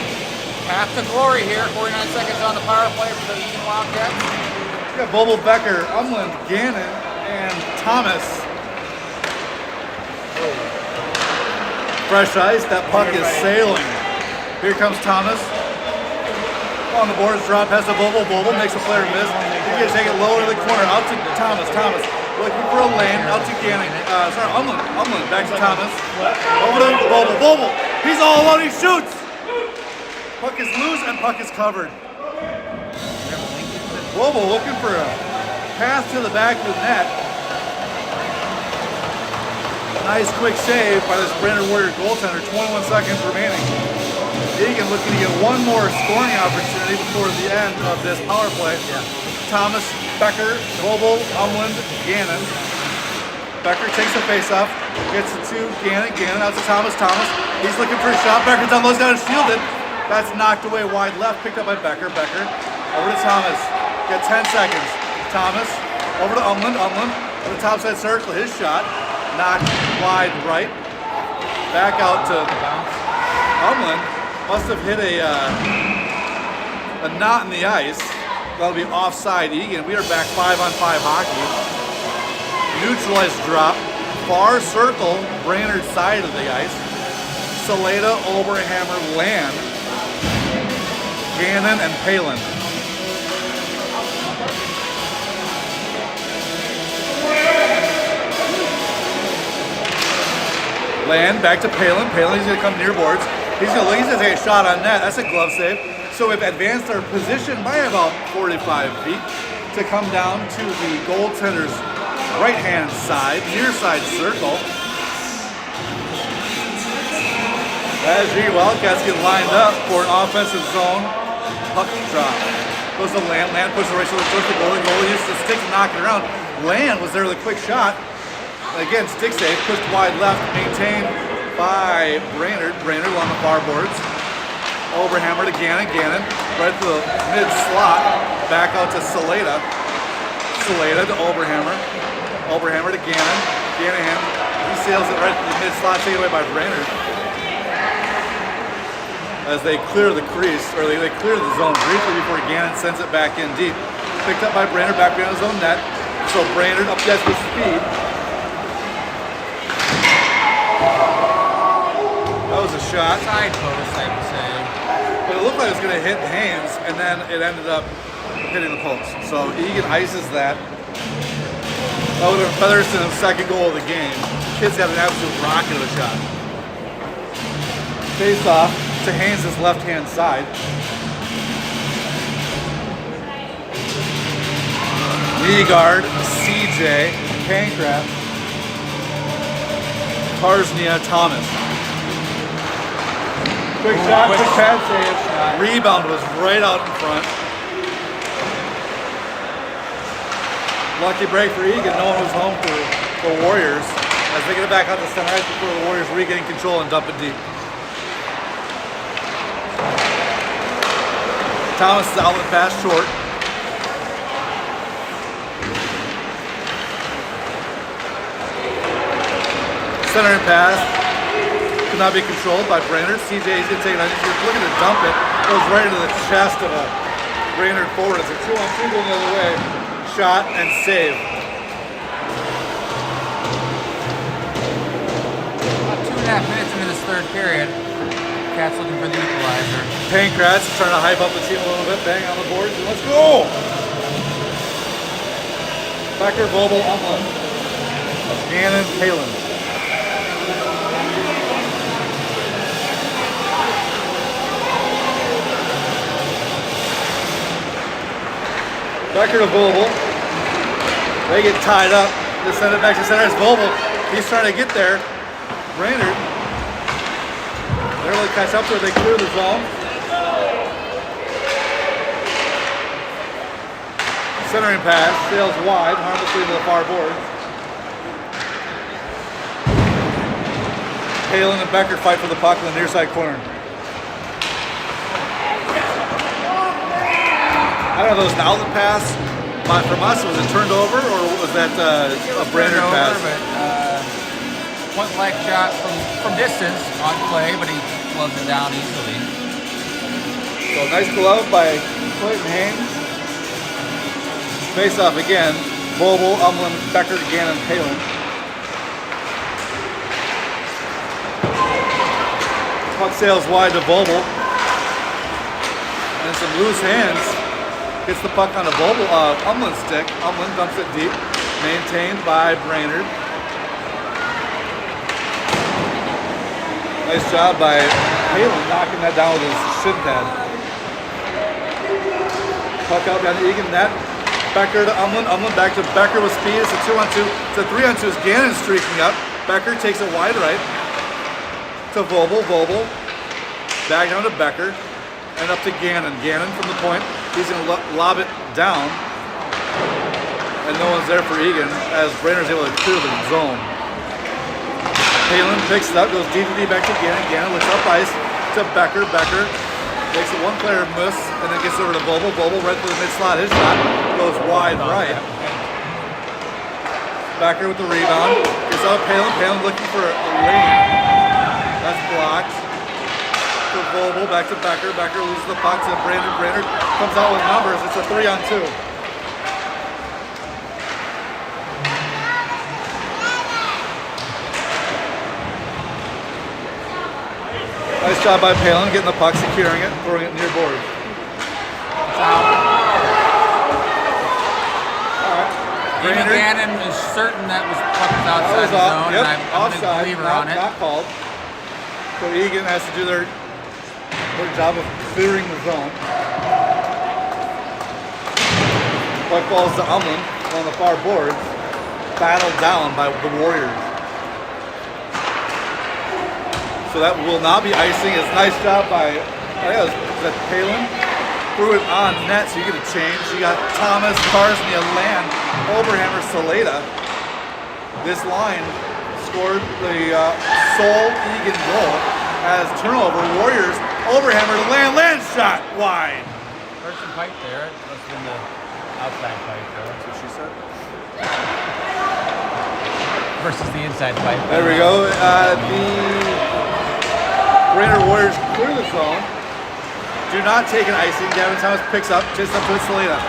Path to glory here. 49 seconds on the power play for the Eagan Wildcats. We got Bobo, Becker, Umland, Gannon, and Thomas. Fresh ice, that puck is sailing. Here comes Thomas. On the boards, drop, has the Bobo, makes a player miss. He's gonna take it lower to the corner, out to Thomas, looking for a lane, out to Gannon, Umland, back to Thomas. Over to Bobo, he's all alone, he shoots! Puck is loose and puck is covered. Bobo looking for a pass to the back of the net. Nice quick save by this Brainerd Warrior goaltender, 21 seconds remaining. Eagan looking to get one more scoring opportunity before the end of this power play. Yeah. Thomas, Becker, Bobo, Umland, Gannon. Becker takes the face-off, gets it to Gannon, out to Thomas. He's looking for a shot. Becker's on those guys, shielded. That's knocked away wide left, picked up by Becker. Over to Thomas. Got 10 seconds. Thomas, over to Umland. On the top side circle, his shot. Knocked wide right. Back out to Umland. Must have hit a knot in the ice. That'll be offside Eagan. We are back 5-on-5 hockey. Neutralized drop. Far circle, Brainerd side of the ice. Saleda, Oberhammer, Land. Gannon and Palin. Land back to Palin. He's gonna come near boards. He's gonna take a shot on net. That's a glove save. So we've advanced our position by about 45 feet to come down to the goaltender's right-hand side, near side circle. As the Wildcats get lined up for an offensive zone puck drop. Goes to Land. Land puts the right shoulder towards the goalie. Goalie uses the stick to knock it around. Land was there with a quick shot. Again, stick save, pushed wide left, maintained by Brainerd along the far boards. Overhammer to Gannon, right to the mid slot, back out to Saleda. To Overhammer to Gannon. He sails it right to the mid slot, taken away by Brainerd. As they clear the crease, or they clear the zone briefly before Gannon sends it back in deep. Picked up by Brainerd, back behind his own net. So Brainerd up gets with speed. That was a shot. Side post, I would say. But it looked like it was going to hit Haynes, and then it ended up hitting the post. So Eagan ices that. That would have been Featherston's second goal of the game. Kids have an absolute rocket of a shot. Face off to Haynes' left-hand side. Knee guard, CJ, Pancraft, Tarznia, Thomas. Quick shot, quick pad save. Rebound was right out in front. Lucky break for Eagan. No one was home for the Warriors as they get it back out to center ice before the Warriors regain control and dump it deep. Thomas' outlet pass short. Centering pass could not be controlled by Brainerd. CJ is going to take it. He's looking to dump it. Goes right into the chest of a Brainerd forward. It's a 2-on-2 going the other way. Shot and save. About 2.5 minutes into this third period. Cats looking for the equalizer. Pancrats trying to hype up the team a little bit. Bang on the boards. And let's go! Becker, Vobel, Umland. Gannon, Palin. Becker to Vobel. They get tied up. They send it back to center. It's Vobel. He's trying to get there. Brainerd. They're able to catch up to it. They clear the zone. Centering pass. Sails wide. Harmlessly to the far board. Palin and Becker fight for the puck in the near side corner. I don't know if it was an outlet pass from us. Was it turned over or was that a Brainerd pass? But point blank shot from distance on play, but he slows it down easily. So nice glove by Clayton Haynes. Face off again. Vogel, Umlin, Becker, Gannon, Palin. Puck sails wide to Vogel. And some loose hands. Gets the puck on a Vogel, Umlin stick. Umlin dumps it deep. Maintained by Brainerd. Nice job by Palin knocking that down with his shin pad. Puck out down to Eagan net. Becker to Umlin. Umlin back to Becker with speed. It's a 2-on-2. It's a 3-on-2 as Gannon streaking up. Becker takes it wide right to Vogel. Vogel back down to Becker and up to Gannon. Gannon from the point. He's going to lob it down. And no one's there for Eagan as Brainerd's able to clear the zone. Palin picks it up, goes D-to-D back to Gannon. Gannon looks up ice to Becker. Becker makes a one-player miss and then gets over to Vogel. Vogel right through the mid-slot. His shot goes wide right. Becker with the rebound. Gets out Palin. Palin looking for a lane. That's blocked. To Vogel, back to Becker. Becker loses the puck to Brainerd. Brainerd comes out with numbers. It's a 3-on-2. Nice job by Palin, getting the puck, securing it, throwing it near board. Even Gannon is certain that puck was outside the zone, yep, and I'm a offside, believer on it. not called. So Eagan has to do their job of clearing the zone. Puck falls to Umlin on the far boards, battled down by the Warriors. So that will not be icing. It's a nice job by, I think it was Palin. Threw it on net so you get a change. You got Thomas, Karsnia, Land, Oberhammer, Saleda. This line scored the sole Eagan goal as turnover. Warriors, Oberhammer, Land shot wide. There's some pipe there. It must have been the outside pipe there. That's what she said. Versus the inside pipe. There we go. The Brainerd Warriors clear the zone. Do not take an icing. Gavin Thomas picks up, chases up to Saleda.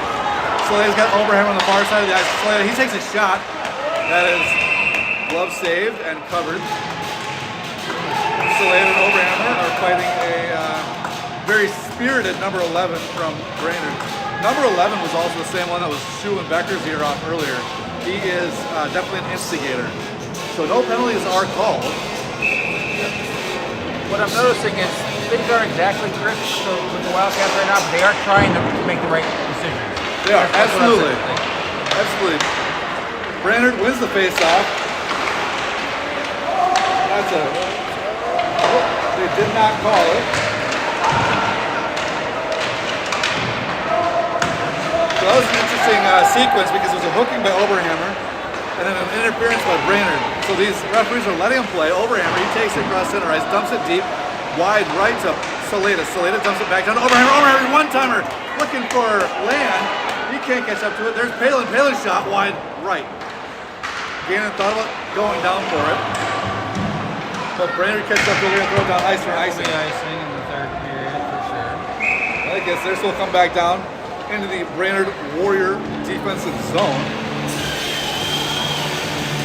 Saleda's got Oberhammer on the far side of the ice. Saleda, he takes a shot. That is glove saved and covered. Saleda and Oberhammer are fighting a very spirited number 11 from Brainerd. Number 11 was also the same one that was shooing Becker's ear off earlier. He is definitely an instigator. So no penalties are called. What I'm noticing is things aren't exactly crisp with the Wildcats right now, but they are trying to make the right decisions. They are, absolutely. Absolutely. Brainerd wins the face-off. That's a... They did not call it. So that was an interesting sequence because it was a hooking by Oberhammer and then an interference by Brainerd. So these referees are letting him play. Oberhammer, he takes it across center ice, dumps it deep, wide right to Saleda. Saleda dumps it back down to Oberhammer. Oberhammer, one-timer, looking for Land. He can't catch up to it. There's Palin. Palin shot wide right. Gannon thought about going down for it. But Brainerd catches up to it and throw it down ice for icing. Icing in the third period for sure. I guess they're still come back down into the Brainerd Warrior defensive zone.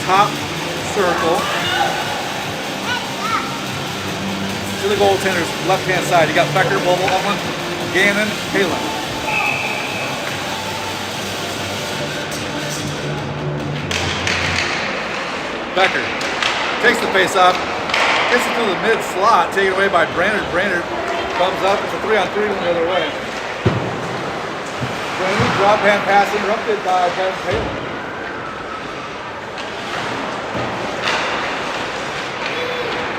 Top circle. To the goaltender's left-hand side. You got Becker, Vogel, Umlin, Gannon, Palin. Becker takes the face-off, gets it through the mid-slot, taken away by Brainerd. Brainerd comes up. It's a 3-on-3 going the other way. Brainerd drop-hand pass interrupted by Kevin Palin.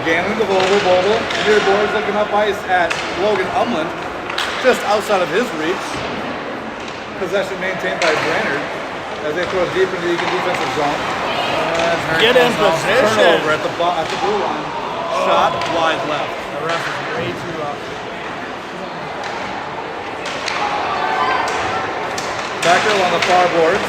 Gannon to Vogel. Near boards looking up ice at Logan Umlin, just outside of his reach. Possession maintained by Brainerd as they throw it deep into the Eagan defensive zone. Get in position. Turnover at the blue line. Shot wide left. The ref is way too up. Becker on the far boards.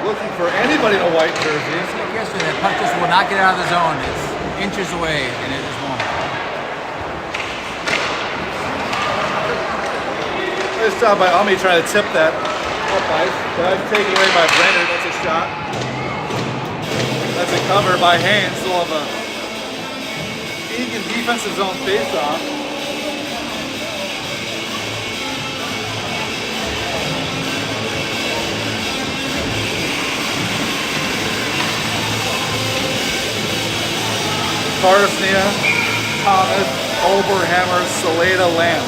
Looking for anybody in a white jersey. Yesterday, that puck just will not get out of the zone. It's inches away, and it just won't. Nice job by Ami trying to tip that up ice. That's taken away by Brainerd. That's a shot. That's a cover by Haynes. So we'll have a Eagan defensive zone face-off. Karsnia, Thomas, Oberhammer, Saleda, Lamb.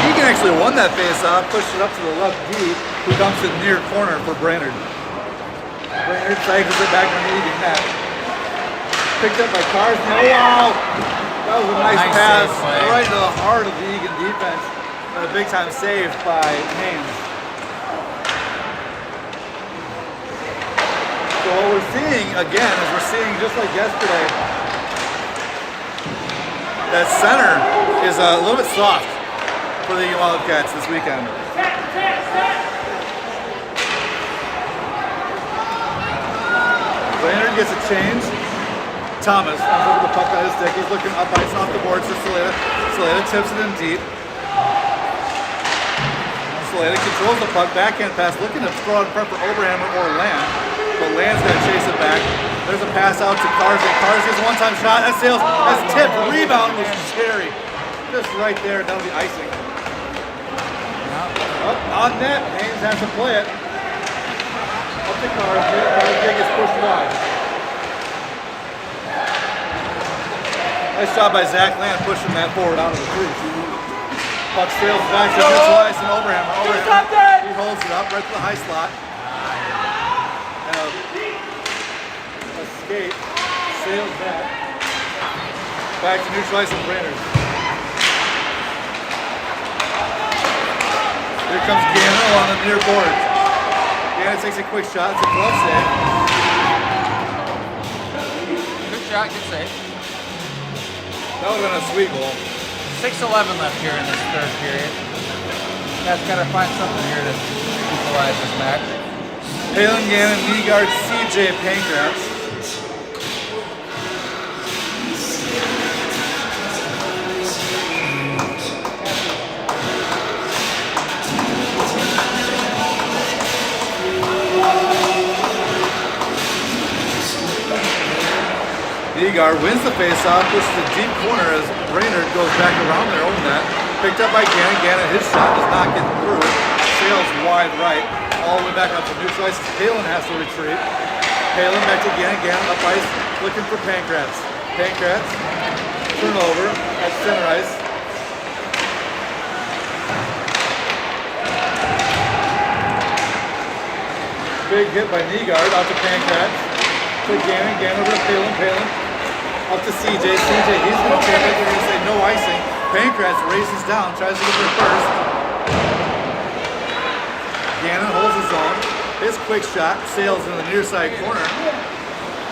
Eagan actually won that face-off, pushed it up to the left D, who dumps it near corner for Brainerd. Brainerd cycles it back on the Eagan net. Picked up by Karsnia. Wow! That was a nice pass right into the heart of the Eagan defense. A big time save by Haynes. So what we're seeing again is we're seeing just like yesterday, that center is a little bit soft for the Eagan Wildcats this weekend. Brainerd gets a change. Thomas comes over the puck on his stick. He's looking up ice off the boards to Saleda. Saleda tips it in deep. Saleda controls the puck, backhand pass, looking to throw it in front for Oberhammer or Land, but Land's going to chase it back. There's a pass out to Karsnia. Karsia's one-time shot. That sails. That's tipped. Rebound was Cherry. Just right there. That'll be icing. Up on net. Haynes has to play it. Up to Karsnia. Karsnia gets pushed wide. Nice job by Zach Land pushing that forward out of the crease. Puck sails back to neutral ice and Oberhammer. He holds it up right to the high slot. And a skate sails back. Back to neutral ice and Brainerd. Here comes Gannon along the near boards. Gannon takes a quick shot. It's a glove save. Good shot, good save. That would have been a sweet goal. 6:11 left here in this third period. Guys got to find something here to equalize this match. Palin, Gannon, Nygaard, CJ, Pankratz. Nygaard wins the faceoff, pushes the deep corner as Brainerd goes back around their own net. Picked up by Gannon. Gannon, his shot does not get through. Sails wide right, all the way back up to neutral ice. Palin has to retreat. Palin back to Gannon. Gannon up ice, looking for Pankratz. Pankratz, turnover at center ice. Big hit by Nygaard, out to Pankratz. To Gannon. Gannon over to Palin. Palin up to CJ. CJ, he's going to take it. They're going to say no icing. Pankratz races down, tries to get there first. Gannon holds his own. His quick shot sails in the near side corner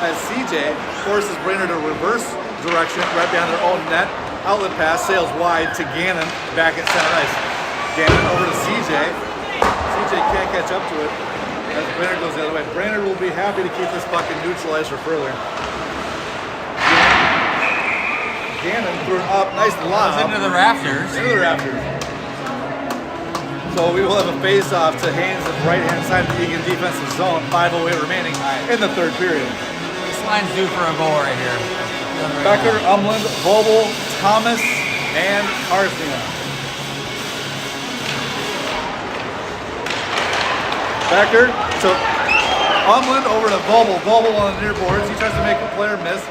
as CJ forces Brainerd to reverse direction right behind their own net. Outlet pass sails wide to Gannon back at center ice. Gannon over to CJ. CJ can't catch up to it as Brainerd goes the other way. Brainerd will be happy to keep this puck in neutral ice for further. Gannon threw it up, nice lob. Into the rafters. Into the rafters. So we will have a face-off to Haynes on the right-hand side of the Eagan defensive zone. 5:08 remaining in the third period. This line's due for a goal right here. Becker, Umland, Vobel, Thomas, and Karsnia. Becker to Umland over to Vobel. Vobel on the near boards. He tries to make a player miss.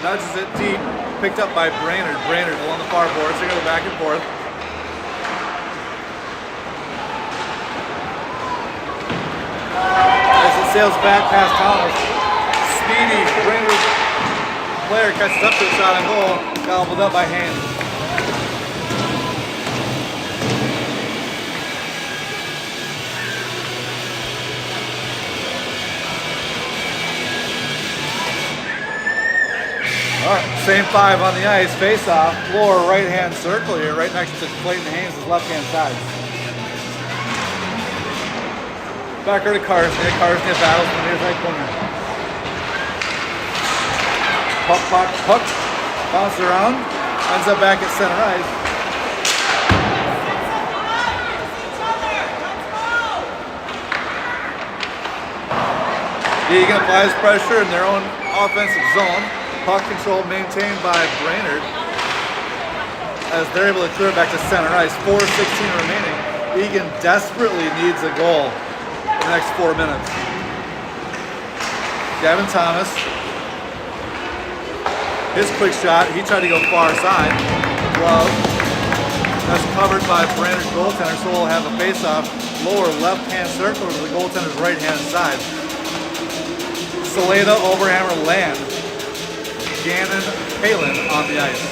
Nudges it deep. Picked up by Brainerd. Brainerd along the far boards. They're going to go back and forth. As it sails back past Thomas. Speedy Brainerd player catches up to the shot and goal. Gobbled up by Haynes. All right, same five on the ice, face-off, floor, right-hand circle here, right next to Clayton Haynes' left-hand side. Becker to Karsnia. Karsnia battles in the near right corner. Puck bounces around, ends up back at center ice. Eagan applies pressure in their own offensive zone. Puck control maintained by Brainerd as they're able to clear it back to center ice. 4:16 remaining. Eagan desperately needs a goal in the next 4 minutes. Gavin Thomas, his quick shot, he tried to go far side. Glove, that's covered by Brainerd's goaltender, so we'll have a face-off lower left-hand circle to the goaltender's right-hand side. Saleda, overhammer, land. Gannon, Palin on the ice.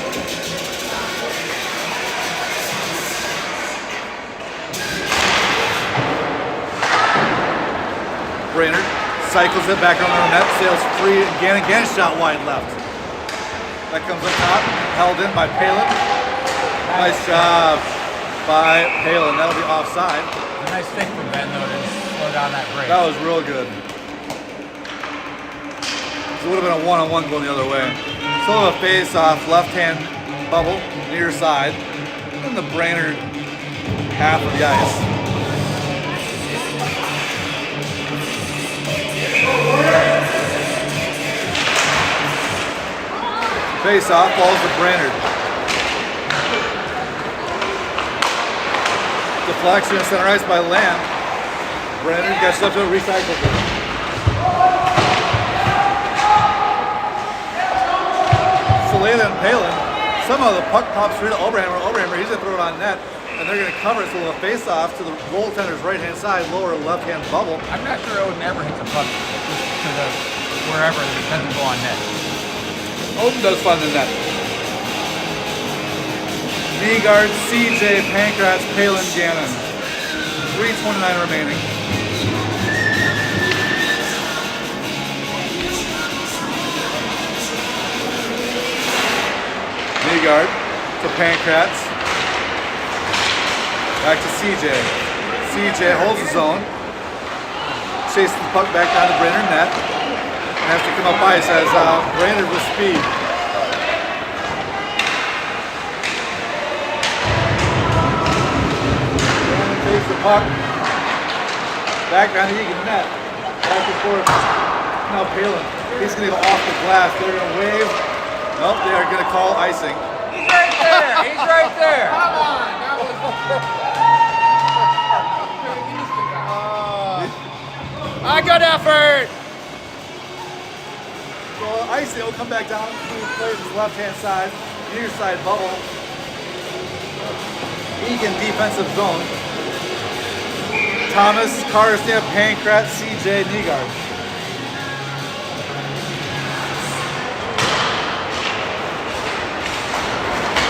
Brainerd cycles it back on the net, sails free, and Gannon shot wide left. That comes up top, held in by Palin. Nice job by Palin, that'll be offside. A nice stick from Ben though to slow down that break. That was real good. It would have been a one-on-one going the other way. Still a face-off, left-hand bubble, near side, in the Brainerd half of the ice. Face-off falls to Brainerd. Deflection in center ice by Lamb. Brainerd gets up to a recycle. Saleda and Palin, somehow the puck pops through to Overhammer, he's going to throw it on net, and they're going to cover it, so we'll face off to the goaltender's right-hand side, lower left-hand bubble. I'm not sure Odin ever hits a puck to the wherever it doesn't go on net. Odin does find the net. Nygaard, CJ, Pankratz, Palin, Gannon. 3:29 remaining. Nygaard to Pankratz. Back to CJ. CJ holds his own. Chases the puck back down to Brainerd net. And has to come up ice as Brainerd with speed. Brainerd takes the puck. Back down to Eagan net. Back and forth. Now Palin. He's going to go off the glass. They're going to wave. Nope, they are going to call icing. He's right there. He's right there. Come on. That was A good effort. So icing will come back down to play his left-hand side, near side bubble. Eagan defensive zone. Thomas, Karsnia, Pankratz, CJ, Nygaard.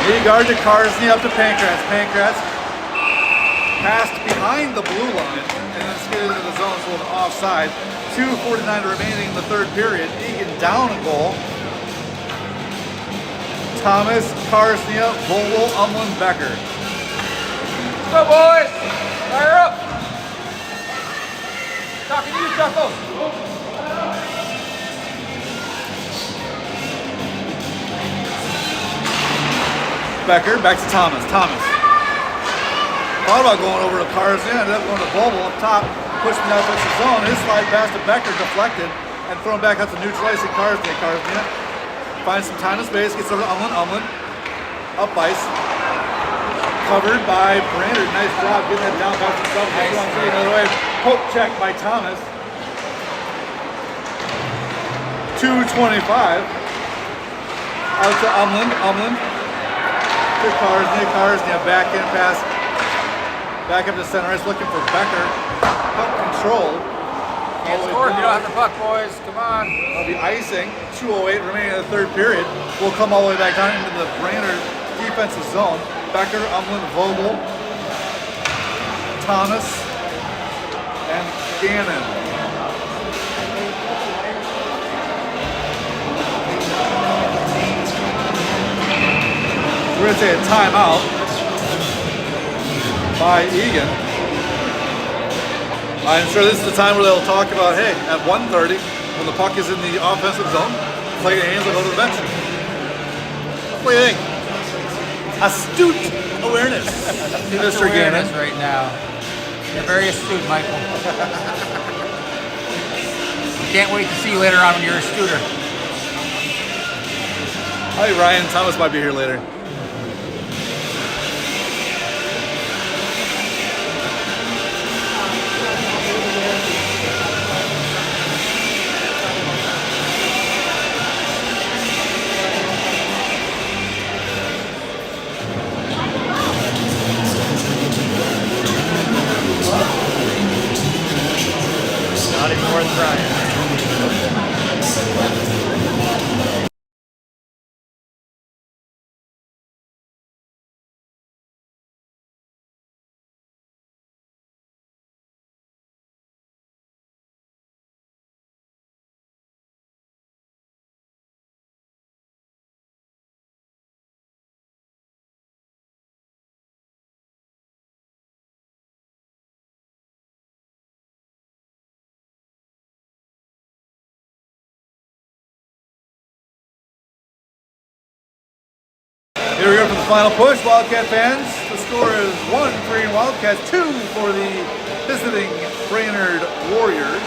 Nygaard to Karsnia up to Pankratz. Pankratz passed behind the blue line and then skidded into the zone, so an offside. 2:49 remaining in the third period. Eagan down a goal. Thomas, Karsnia, Vogel, Umlin, Becker. Let's go, boys. Fire up. Talking to you, Chuckles. Becker, back to Thomas. Thomas. Thought about going over to Karsnia, ended up going to Vogel up top, pushed in the offensive zone. His slide pass to Becker, deflected, and thrown back out to neutralizing Karsnia. Karsnia finds some time and space, gets over to Umlin. Umlin, up ice. Covered by Brainerd. Nice job getting that down back to himself. Nice. Another way. Poke check by Thomas. 2:25. Out to Umlin. Umlin. To Karsnia, back in pass, back up to center ice, looking for Becker. Puck control. Can't score if you don't have the puck, boys. Come on. That'll be icing. 2:08 remaining in the third period. We'll come all the way back down into the Brainerd defensive zone. Becker, Umlin, Vogel, Thomas, and Gannon. We're going to take a timeout by Eagan. I'm sure this is the time where they'll talk about, hey, at 1:30, when the puck is in the offensive zone, Play Haynes will go to the bench. What do you think? Astute awareness. Mr. Gannon. Awareness right now. You're very astute, Michael. Can't wait to see you later on when you're a studer. Hi, Ryan. Thomas might be here later. Not even worth trying. Here we go for the final push, Wildcat fans. The score is 1 Green Wildcats, 2 for the visiting Brainerd Warriors.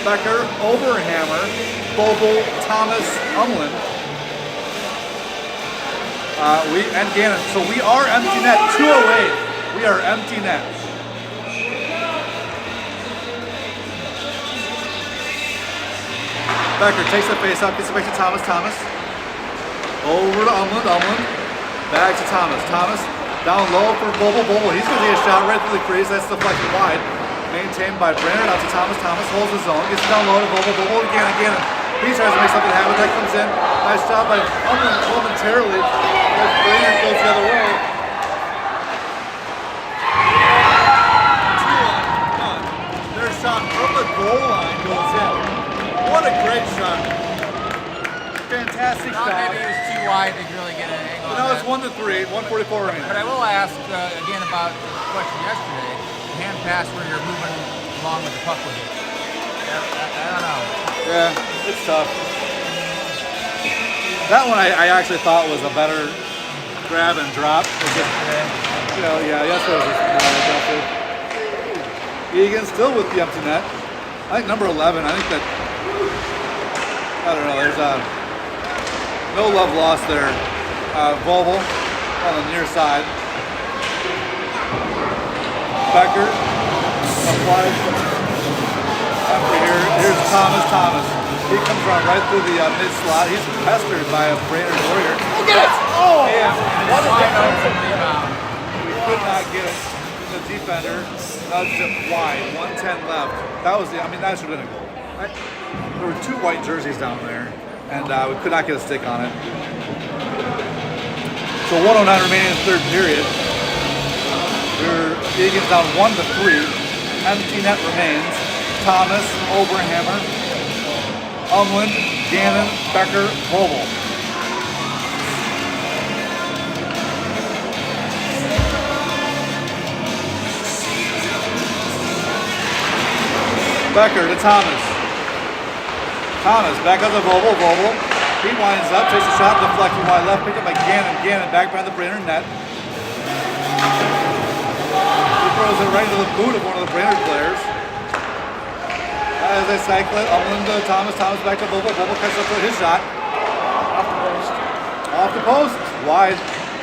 Becker, Oberhammer, Boble, Thomas, Umland. And Gannon. So we are empty net, 208. We are empty net. Becker takes the face off, gets it back to Thomas, Thomas. Over to Umland. Back to Thomas. Thomas down low for Boble. He's going to take a shot right through the crease. That's deflected wide. Maintained by Brainerd out to Thomas. Thomas holds his zone. Gets it down low to Boble again. He tries to make something happen. That comes in. Nice shot by Umland momentarily. As Brainerd goes the other way. 2-on-1. Their shot from the goal line goes in. What a great shot. Fantastic Thought shot. maybe it was too wide to really get an angle. Now it's 1-3, 144 remaining. But I will ask again about the question yesterday. The hand pass where you're moving along with the puck with it. I don't know. Yeah, it's tough. That one I actually thought was a better grab and drop. It's just, yesterday was just not aggressive. Eagan still with the empty net. I think number 11. I think that, I don't know. There's no love lost there. Volvo on the near side. Becker applies after here. Here's Thomas. He comes around right through the mid slot. He's pestered by a Brainerd Warrior. Look at it! Oh! And what a defensive rebound. We could not get it. The defender nudged it wide. 1:10 left. That was that should have been a goal. There were 2 white jerseys down there, and we could not get a stick on it. So 1:09 remaining in the third period. Eagan's down 1-3. Empty net remains. Thomas, Oberhammer, Umland, Gannon, Becker, Boble. Becker to Thomas. Thomas back up to Boble. He winds up, takes a shot, deflecting wide left, picked up by Gannon back behind the Brainerd net. He throws it right into the boot of one of the Brainerd players. As they cycle it, Umland to Thomas back to Boble. Boble cuts up for his shot. Off the post. Wide.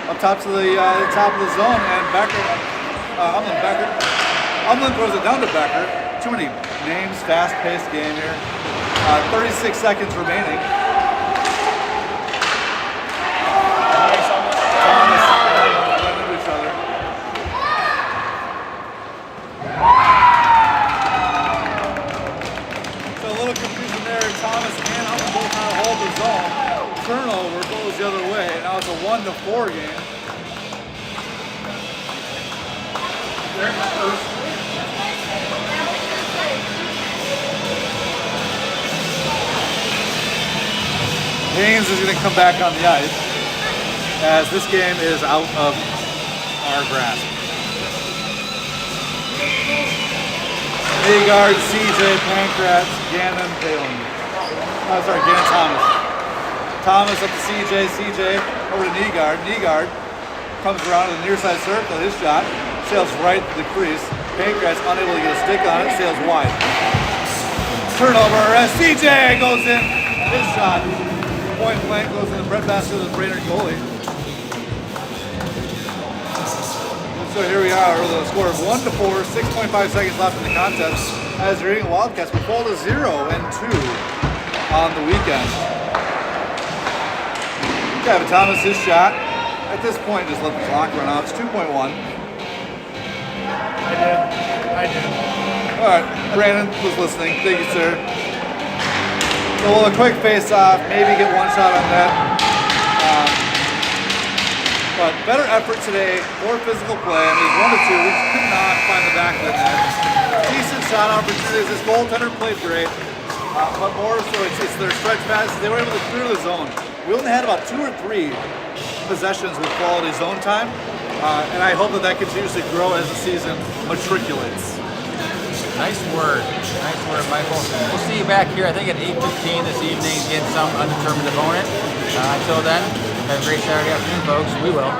Up top to the top of the zone, and Becker, Umland throws it down to Becker. Too many names, fast-paced game here. 36 seconds remaining. Turnover goes the other way. Now it's a 1-4 game. Haynes is going to come back on the ice as this game is out of our grasp. Agard, CJ, Pankratz, Gannon, Palin. Gannon Thomas. Thomas up to CJ. CJ over to knee guard. Knee guard comes around to the near side circle. His shot sails right to the crease. Pancrat's unable to get a stick on it. Sails wide. Turnover as CJ goes in. His shot point blank goes in the breadbasket of the Brainerd goalie. So here we are with a score of 1-4, 6.5 seconds left in the contest as the Eagan Wildcats will fall to 0-2 on the weekend. Gavin Thomas, his shot. At this point, just let the clock run out. It's 2.1. I did. All right, Brandon was listening. Thank you, sir. So we'll have a quick face-off, maybe get one shot on net. But better effort today, more physical play. I mean, 1-2, we just could not find the back of the net. Decent shot opportunities. This goaltender played great, but more so it's their stretch passes. They were able to clear the zone. We only had about 2 or 3 possessions with quality zone time, and I hope that that continues to grow as the season matriculates. Nice word, Michael. We'll see you back here, I think at 8:15 this evening against some undetermined opponent. Until then, have a great Saturday afternoon, folks. We will.